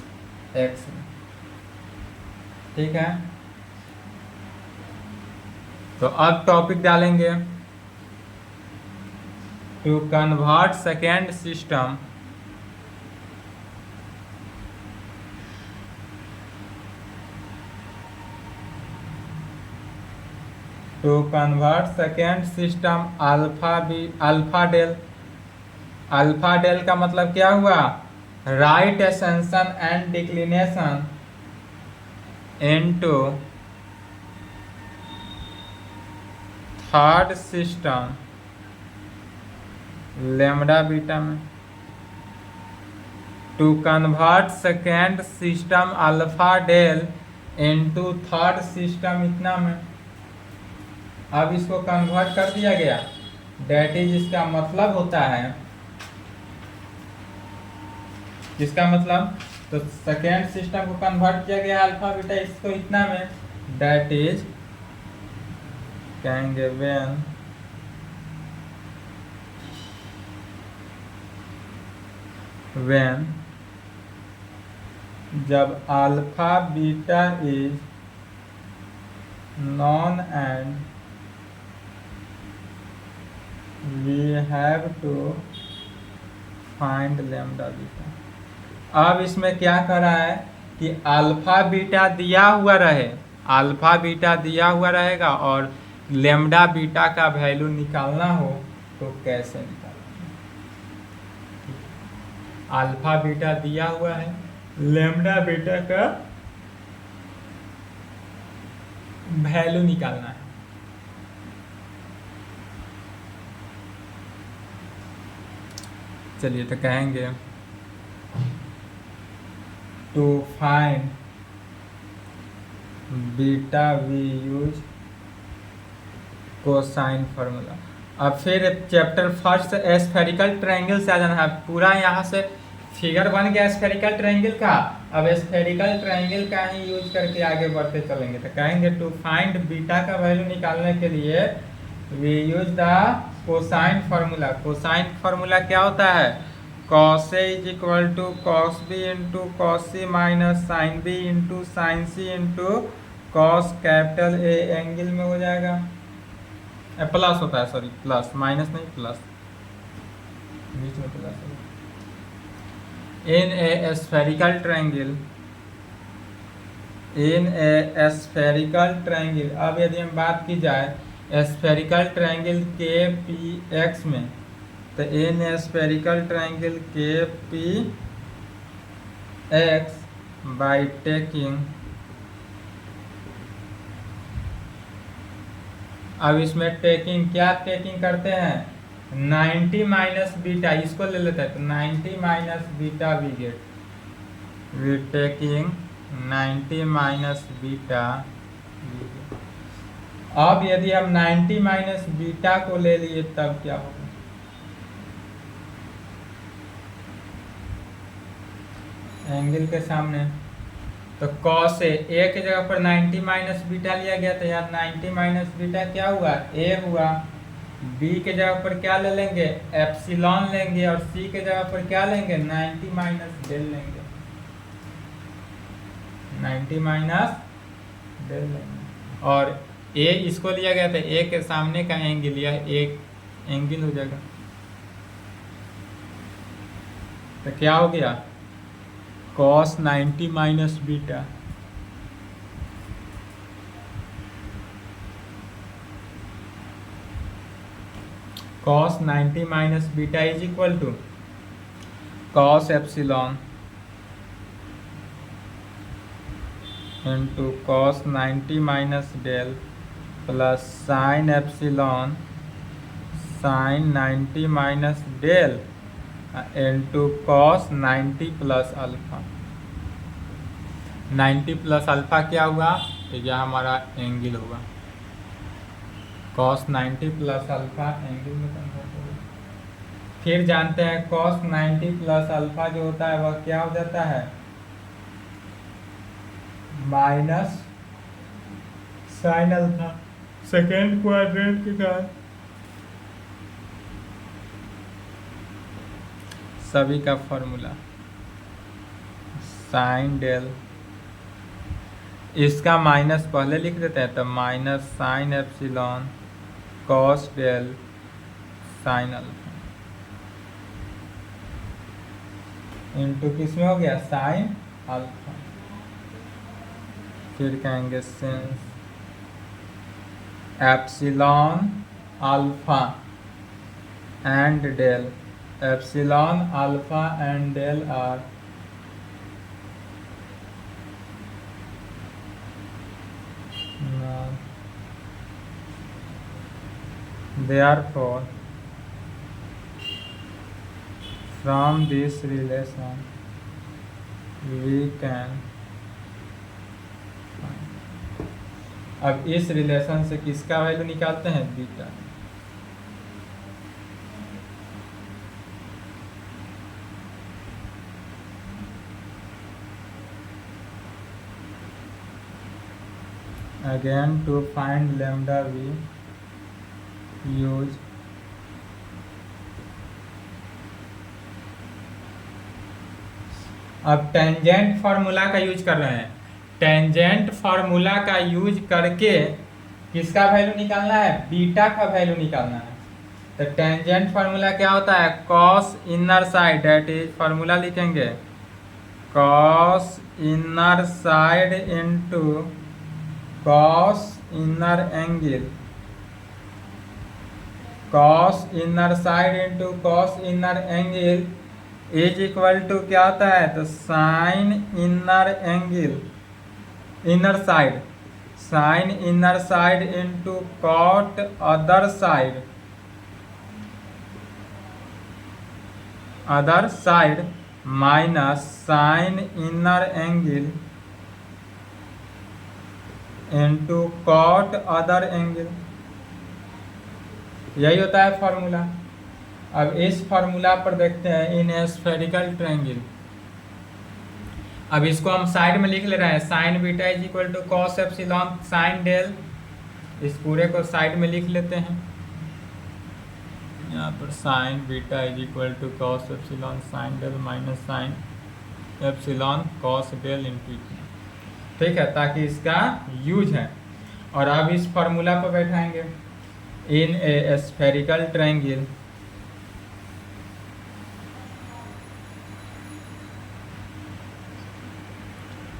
S1: एक्स में, ठीक है। तो अब टॉपिक डालेंगे to convert second system, to convert second system alpha del, alpha del का मतलब क्या हुआ, right ascension and declination into third system lambda beta में, to convert second system alpha del into third system इतना में। अब इसको कन्वर्ट कर दिया गया, डेट इज इसका मतलब होता है, इसका मतलब तो सेकेंड सिस्टम को कन्वर्ट किया गया अल्फा बीटा इसको इतना में, डेट इज कहेंगे व्हेन जब alpha beta is known and we have to find lambda beta. अब इसमें क्या कर रहा है कि अल्फा बीटा दिया हुआ रहे, अल्फा बीटा दिया हुआ रहेगा और लैम्डा बीटा का वैल्यू निकालना हो तो कैसे निकालना। अल्फा बीटा दिया हुआ है, लैम्डा बीटा का वैल्यू निकालना है। चलिए तो कहेंगे to find beta we use cosine formula. अब फिर चैप्टर फर्स्ट स्फेरिकल ट्रायंगल से आ जाना है। पूरा यहाँ से फिगर बन गया स्फेरिकल ट्रायंगल का, अब स्फेरिकल ट्रायंगल का ही यूज करके आगे बढ़ते चलेंगे। तो कहेंगे टू फाइंड बीटा का वैल्यू निकालने के लिए we use the cosine formula. Cosine formula क्या होता है? Cos A is equal to cos B into cos C minus sine B into sine C into cos capital A angle में हो जाएगा, प्लस होता है, सॉरी प्लस, माइनस नहीं plus, बीच में प्लस होगा। In a spherical triangle, in a spherical triangle. अब यदि हम बात की जाए स्फेरिकल ट्रायंगल के पी एक्स में, तो इन स्फेरिकल ट्रायंगल के पी एक्स बाई टेकिंग, अब इसमें टेकिंग क्या टेकिंग करते हैं? 90 माइनस बीटा, इसको ले लेते हैं तो 90 minus beta we get, we taking 90 minus beta. अब यदि हम 90 माइनस बीटा को ले लिए तब क्या होगा? एंगल के सामने तो कॉस ए की जगह पर 90 माइनस बीटा लिया गया, तो यहाँ 90 माइनस बीटा क्या हुआ? ए हुआ। बी के जगह पर क्या ले लेंगे? एप्सिलॉन लेंगे, और सी के जगह पर क्या लेंगे? 90 माइनस डेल लेंगे, 90 माइनस डेल लेंगे। और ए इसको लिया गया था, ए के सामने का एंगल, यह एक एंगल हो जाएगा। तो क्या हो गया? Cos 90 minus beta, cos 90 minus beta is equal to cos epsilon into cos 90 minus del plus sine epsilon sine 90 minus del into cos 90 plus alpha. 90 plus alpha क्या हुआ? तो यह हमारा एंगल होगा। कॉस 90 प्लस अल्फा एंगल में convert होगा। फिर जानते हैं कॉस 90 प्लस अल्फा जो होता है वह क्या हो जाता है? Minus sine alpha second quadrant के कारण। सभी का फॉर्मूला साइन डेल, इसका माइनस पहले लिख देते हैं, तो minus sine epsilon cos del sine alpha into किस में हो गया? Sine alpha. फिर कहेंगे since epsilon alpha and del, epsilon alpha and del are therefore from this relation we can अब इस रिलेशन से किसका वैल्यू निकालते हैं? Beta. Again to find lambda we use अब टेंजेंट फार्मूला का यूज कर रहे हैं। टेंजेंट फार्मूला का यूज करके किसका वैल्यू निकालना है, बीटा का वैल्यू निकालना है। तो टेंजेंट फार्मूला क्या होता है, cos inner side, that is formula लिखेंगे cos inner side into cos inner angle, cos inner side into cos inner angle is equal to क्या होता है, तो sine inner angle, inner side, sine inner side into cot other side, other side minus sine inner angle into cot other angle. यही होता है formula. अब इस formula पर देखते हैं इन स्फेरिकल ट्रायंगल। अब इसको हम साइड में लिख ले रहे हैं, sine beta is equal to cos epsilon sine del. इस पूरे को साइड में लिख लेते हैं, यहाँ पर sine beta is equal to cos epsilon sine del minus sine epsilon cos del into, ठीक है, ताकि इसका यूज है। और अब इस फॉर्मूला पर बैठाएंगे in a spherical triangle,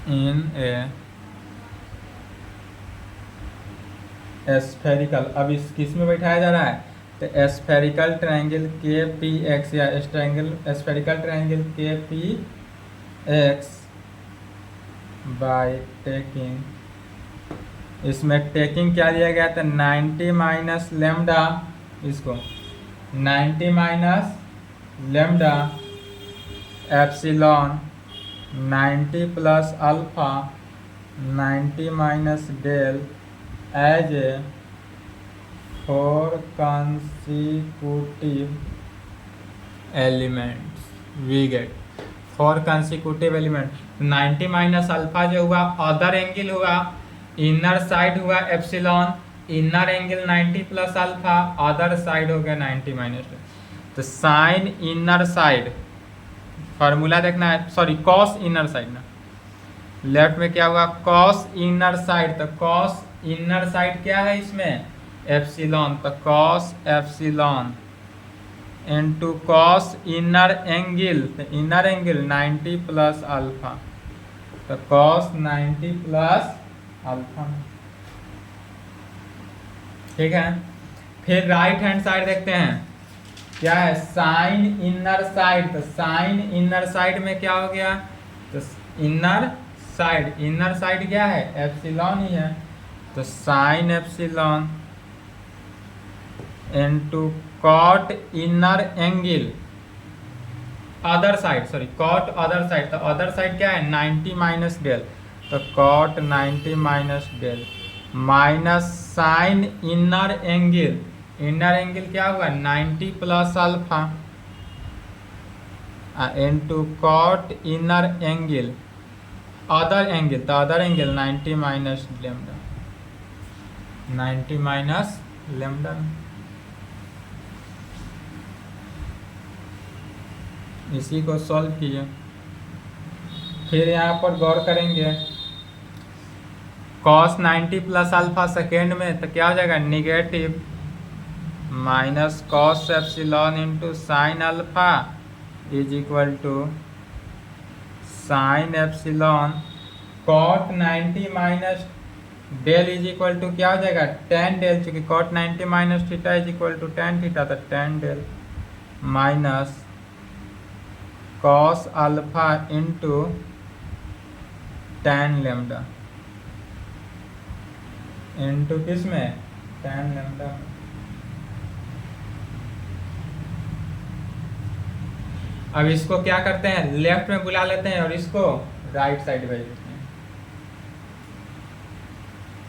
S1: in a spherical, अब इस किस में बैठाया जा रहा है, तो स्फेरिकल ट्रायंगल के पी एक्स, या स्फेरिकल ट्रायंगल के पी एक्स बाय टेकिंग, इसमें टेकिंग क्या दिया गया था, 90 माइनस लेमडा, इसको 90 minus lambda epsilon 90 plus alpha 90 minus del as a 4 consecutive elements, we get 4 consecutive element. 90 minus alpha जो हुआ अदर एंगल हुआ, इनर साइड हुआ epsilon, inner angle 90 plus alpha, other side हो गया 90 माइनस। तो sine inner side, formula देखना है, sorry cos inner side ना, लेफ्ट में क्या हुआ कॉस इनर साइड, तो कॉस इनर साइड क्या है इसमें एप्सिलॉन, तो cos epsilon into cos inner angle, तो इनर एंगल 90 प्लस अल्फा, तो कॉस 90 प्लस अल्फा, ठीक है। फिर राइट हैंड साइड देखते हैं क्या है, साइन इनर साइड, तो साइन इनर साइड में क्या हो गया, तो इनर साइड, इनर साइड क्या है एप्सिलॉन ही है, तो sine epsilon into cot inner angle other side, sorry cot other side, तो अदर साइड क्या है 90 माइनस डेल, तो cot 90 minus del minus sine inner angle, inner angle क्या हुआ 90 plus alpha into cot inner angle other angle, तो other angle 90 minus lambda, 90 minus lambda. इसी को solve किए। फिर यहाँ पर गौर करेंगे कॉस 90 प्लस अल्फा सेकेंड में, तो क्या हो जाएगा negative minus cos epsilon into sine alpha is equal to sine epsilon cot 90 minus del is equal to क्या हो जाएगा टेन डेल, चूंकि cot 90 minus theta is equal to tan theta, तो tan del minus cos alpha into tan lambda into किस में ten lambda. अब इसको क्या करते हैं लेफ्ट में बुला लेते हैं और इसको राइट साइड भेज देते हैं।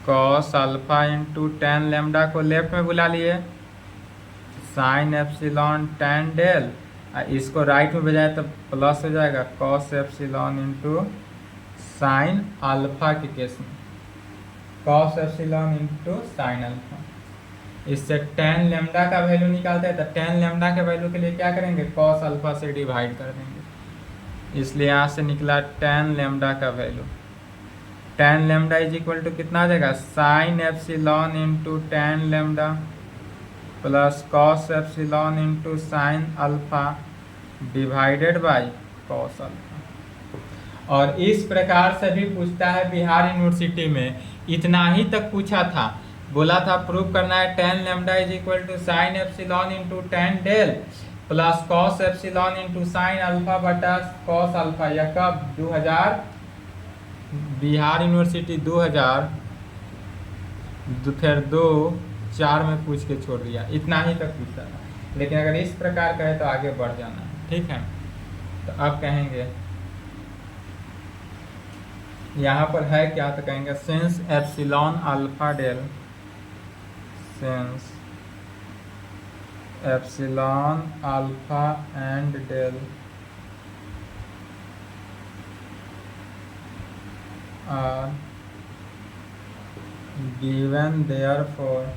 S1: Cos alpha into tan lambda को लेफ्ट में बुला लिए, साइन एप्सिलॉन टेन डेल, इसको राइट में भेजाए तो प्लस हो जाएगा cos epsilon into sine alpha के केस में, cos epsilon into sine alpha. इससे टेन लेमडा का वैल्यू निकालते हैं, तो टेन लेमडा के वैल्यू के लिए क्या करेंगे कॉस अल्फा से डिवाइड कर देंगे, इसलिए यहाँ से निकला tan लेमडा का value. tan lambda is equal to कितना आ जाएगा, sine epsilon into tan lambda plus cos epsilon into sine alpha divided by cos alpha. और इस प्रकार से भी पूछता है बिहार यूनिवर्सिटी में, इतना ही तक पूछा था। बोला था प्रूव करना है tan lambda is equal to sine epsilon into tan del plus cos epsilon into sine alpha बटा कॉस अल्फा। यह कब, 2000 बिहार यूनिवर्सिटी 2000 फिर 2004 में पूछ के छोड़ दिया। इतना ही तक पूछता था, लेकिन अगर इस प्रकार का है तो आगे बढ़ जाना है, ठीक है। तो अब कहेंगे यहाँ पर है क्या, तो कहेंगे since epsilon alpha del, since epsilon alpha and del are given, therefore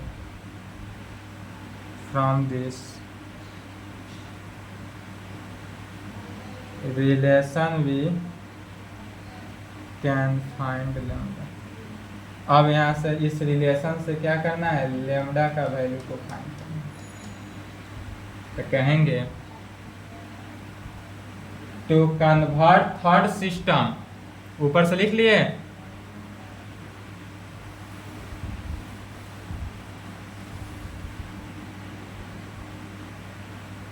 S1: from this relation we can find lambda। अब यहाँ से इस रिलेशन से क्या करना है, लेमडा का वैल्यू को फाइंड करना है। तो कहेंगे टू कन्वर्ट थर्ड सिस्टम, ऊपर से लिख लिए,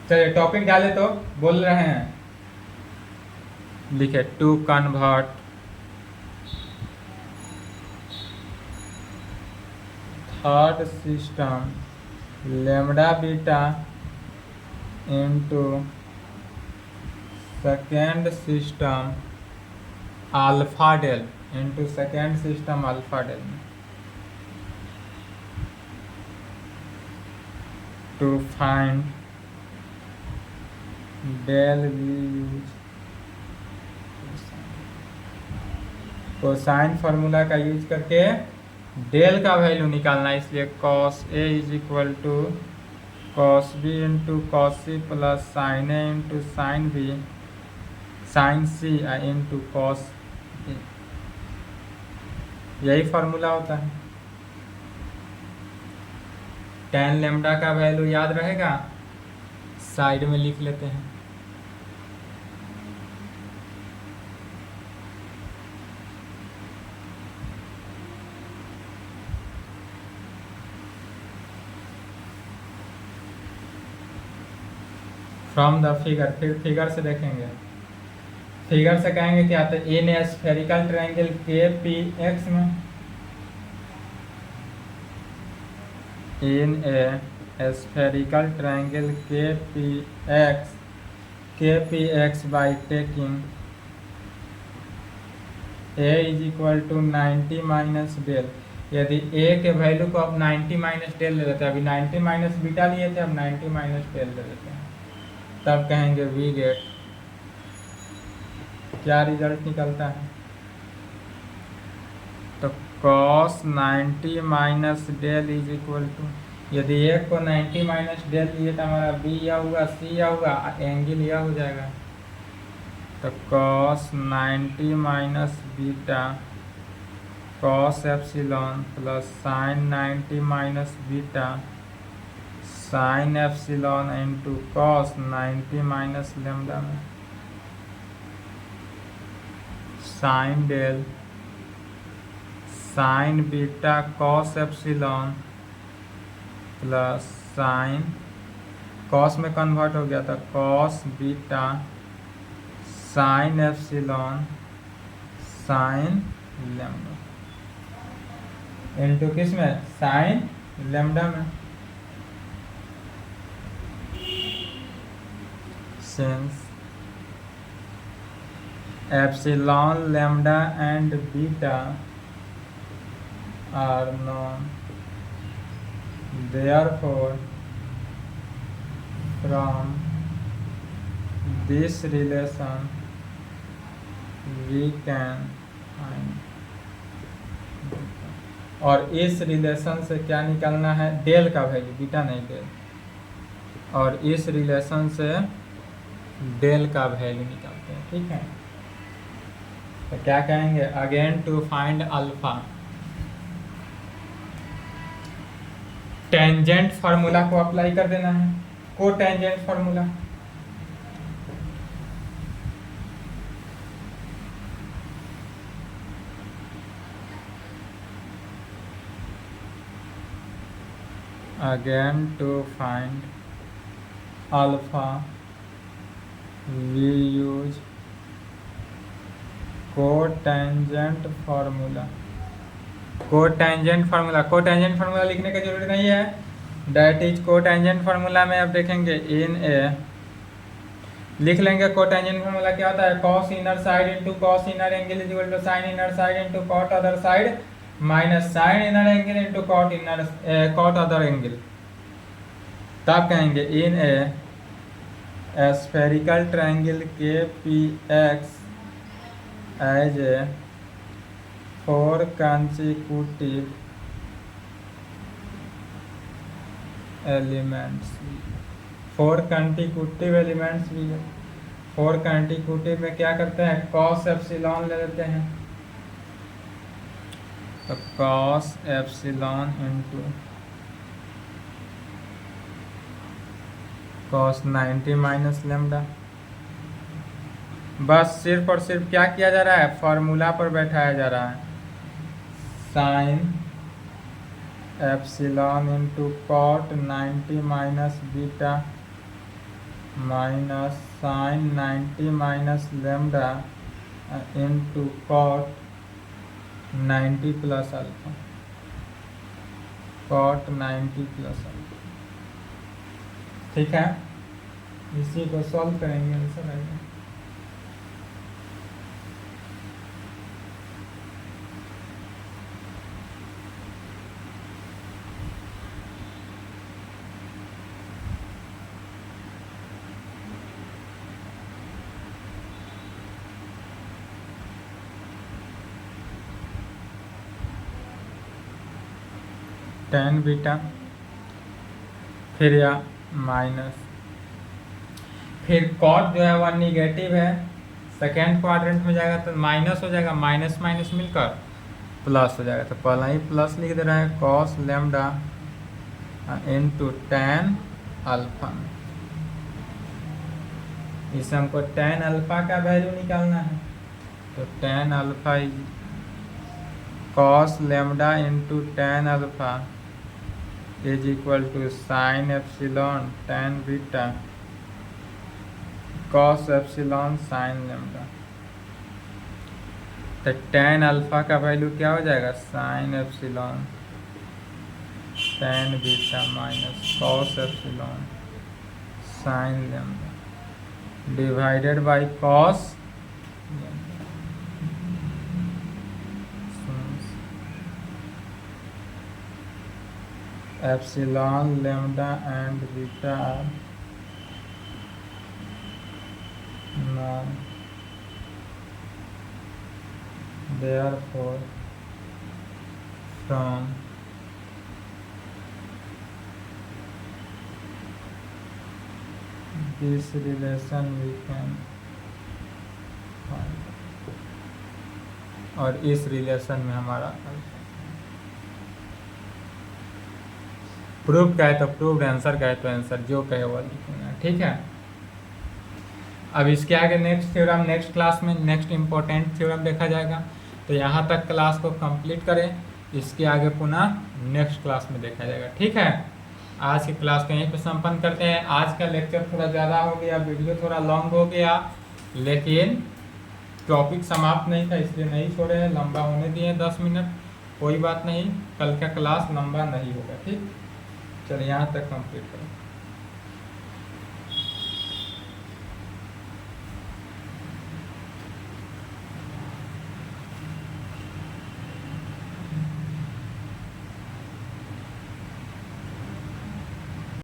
S1: चलिए टॉपिक डाले तो बोल रहे हैं, लिखे to convert third system lambda beta into second system alpha del into second system alpha del, to find del we use cosine formula का यूज करके डेल का वैल्यू निकालना है। इसलिए cos A is equal to cos B into cos C plus sine A into sine B sine C into cos A, यही formula होता है। tan lambda का वैल्यू याद रहेगा, साइड में लिख लेते हैं। फ्रॉम द फिगर, फिर फिगर से देखेंगे, फिगर से कहेंगे क्या, तो इन ए स्फेरिकल ट्रायंगल के पी एक्स में, इन ए स्फेरिकल ट्रायंगल के P X by taking A is equal to 90 minus del. यदि ए के वैल्यू को अब 90 माइनस डेल ले लेते हैं, अभी 90 माइनस बीटा लिए थे, अब 90 माइनस डेल ले लेते हैं, तब कहेंगे वी गेट, क्या रिजल्ट निकलता है, तो cos 90 minus del is equal to, यदि एक को 90 माइनस डेल लिए तो हमारा बी या हुआ सी या हुआ, एंगल यह हो जाएगा, तो cos 90 minus beta cos epsilon plus sine 90 minus beta sine epsilon into cos 90 minus lambda में sine del sine beta cos epsilon plus sine cos में कन्वर्ट हो गया था, cos beta sine epsilon sine lambda into किस में, sine lambda में। Since epsilon lambda and beta are known, therefore from this relation we can find, और इस relation से क्या निकालना है, डेल का वैल्यू, बीटा नहीं डेल, और इस रिलेशन से डेल का वैल्यू निकालते हैं। ठीक है, तो क्या कहेंगे, again to find alpha, tangent formula को अप्लाई कर देना है, cotangent formula. Again to find alpha we use cotangent formula। Cotangent formula, cotangent formula लिखने की जरूरत नहीं है, डेट इज कोटेंजेंट फार्मूला में आप देखेंगे इन ए लिख लेंगे। कोटेंजेंट फार्मूला क्या होता है, cos inner side into cos inner angle is equal to sine inner side into cot other side minus sine inner angle into cot inner cot other angle. तब कहेंगे इन ए स्फेरिकल ट्रायंगल के P X as a 4 consecutive elements, 4 consecutive elements भी है। 4 consecutive में क्या करते हैं, cos epsilon ले लेते हैं, तो cos epsilon into cos 90 minus lambda. बस सिर्फ और सिर्फ क्या किया जा रहा है, फॉर्मूला पर बैठाया जा रहा है, sine epsilon into cot 90 minus beta minus sine 90 minus lambda into cot 90 plus alpha, cot 90 plus alpha. ठीक है, इसी को सॉल्व करेंगे, आंसर आएगा। टेन बीटा फिर या माइनस, फिर कॉट जो है वह निगेटिव है, सेकेंड क्वाड्रेंट में जाएगा तो माइनस हो जाएगा, माइनस माइनस मिलकर प्लस हो जाएगा, तो पहला ही प्लस लिख दे रहा है, cos lambda into tan alpha. इसे हमको टेन अल्फा का वैल्यू निकालना है, तो tan alpha is cos lambda into tan alpha is equal to sine epsilon tan beta cos epsilon sine lambda. तो टेन अल्फा का वैल्यू क्या हो जाएगा, sine epsilon tan beta minus cos epsilon sine lambda divided by cos epsilon lambda and beta are known, therefore from this relation we can find, और इस relation में हमारा proof का है तो प्रूफ, आंसर का है तो आंसर, जो कहे वो लिखना। ठीक है, अब इसके आगे नेक्स्ट थ्योरम नेक्स्ट क्लास में, नेक्स्ट इम्पोर्टेंट थ्योरम देखा जाएगा। तो यहाँ तक क्लास को कंप्लीट करें, इसके आगे पुनः नेक्स्ट क्लास में देखा जाएगा। ठीक है, आज की क्लास को यहीं पे संपन्न करते हैं। आज का लेक्चर थोड़ा ज़्यादा हो गया, वीडियो थोड़ा लॉन्ग हो गया, लेकिन टॉपिक समाप्त नहीं था इसलिए नहीं छोड़े हैं, लंबा होने दिए 10 मिनट, कोई बात नहीं, कल का क्लास लंबा नहीं होगा। ठीक, चलिए यहाँ तक कंप्लीट करें।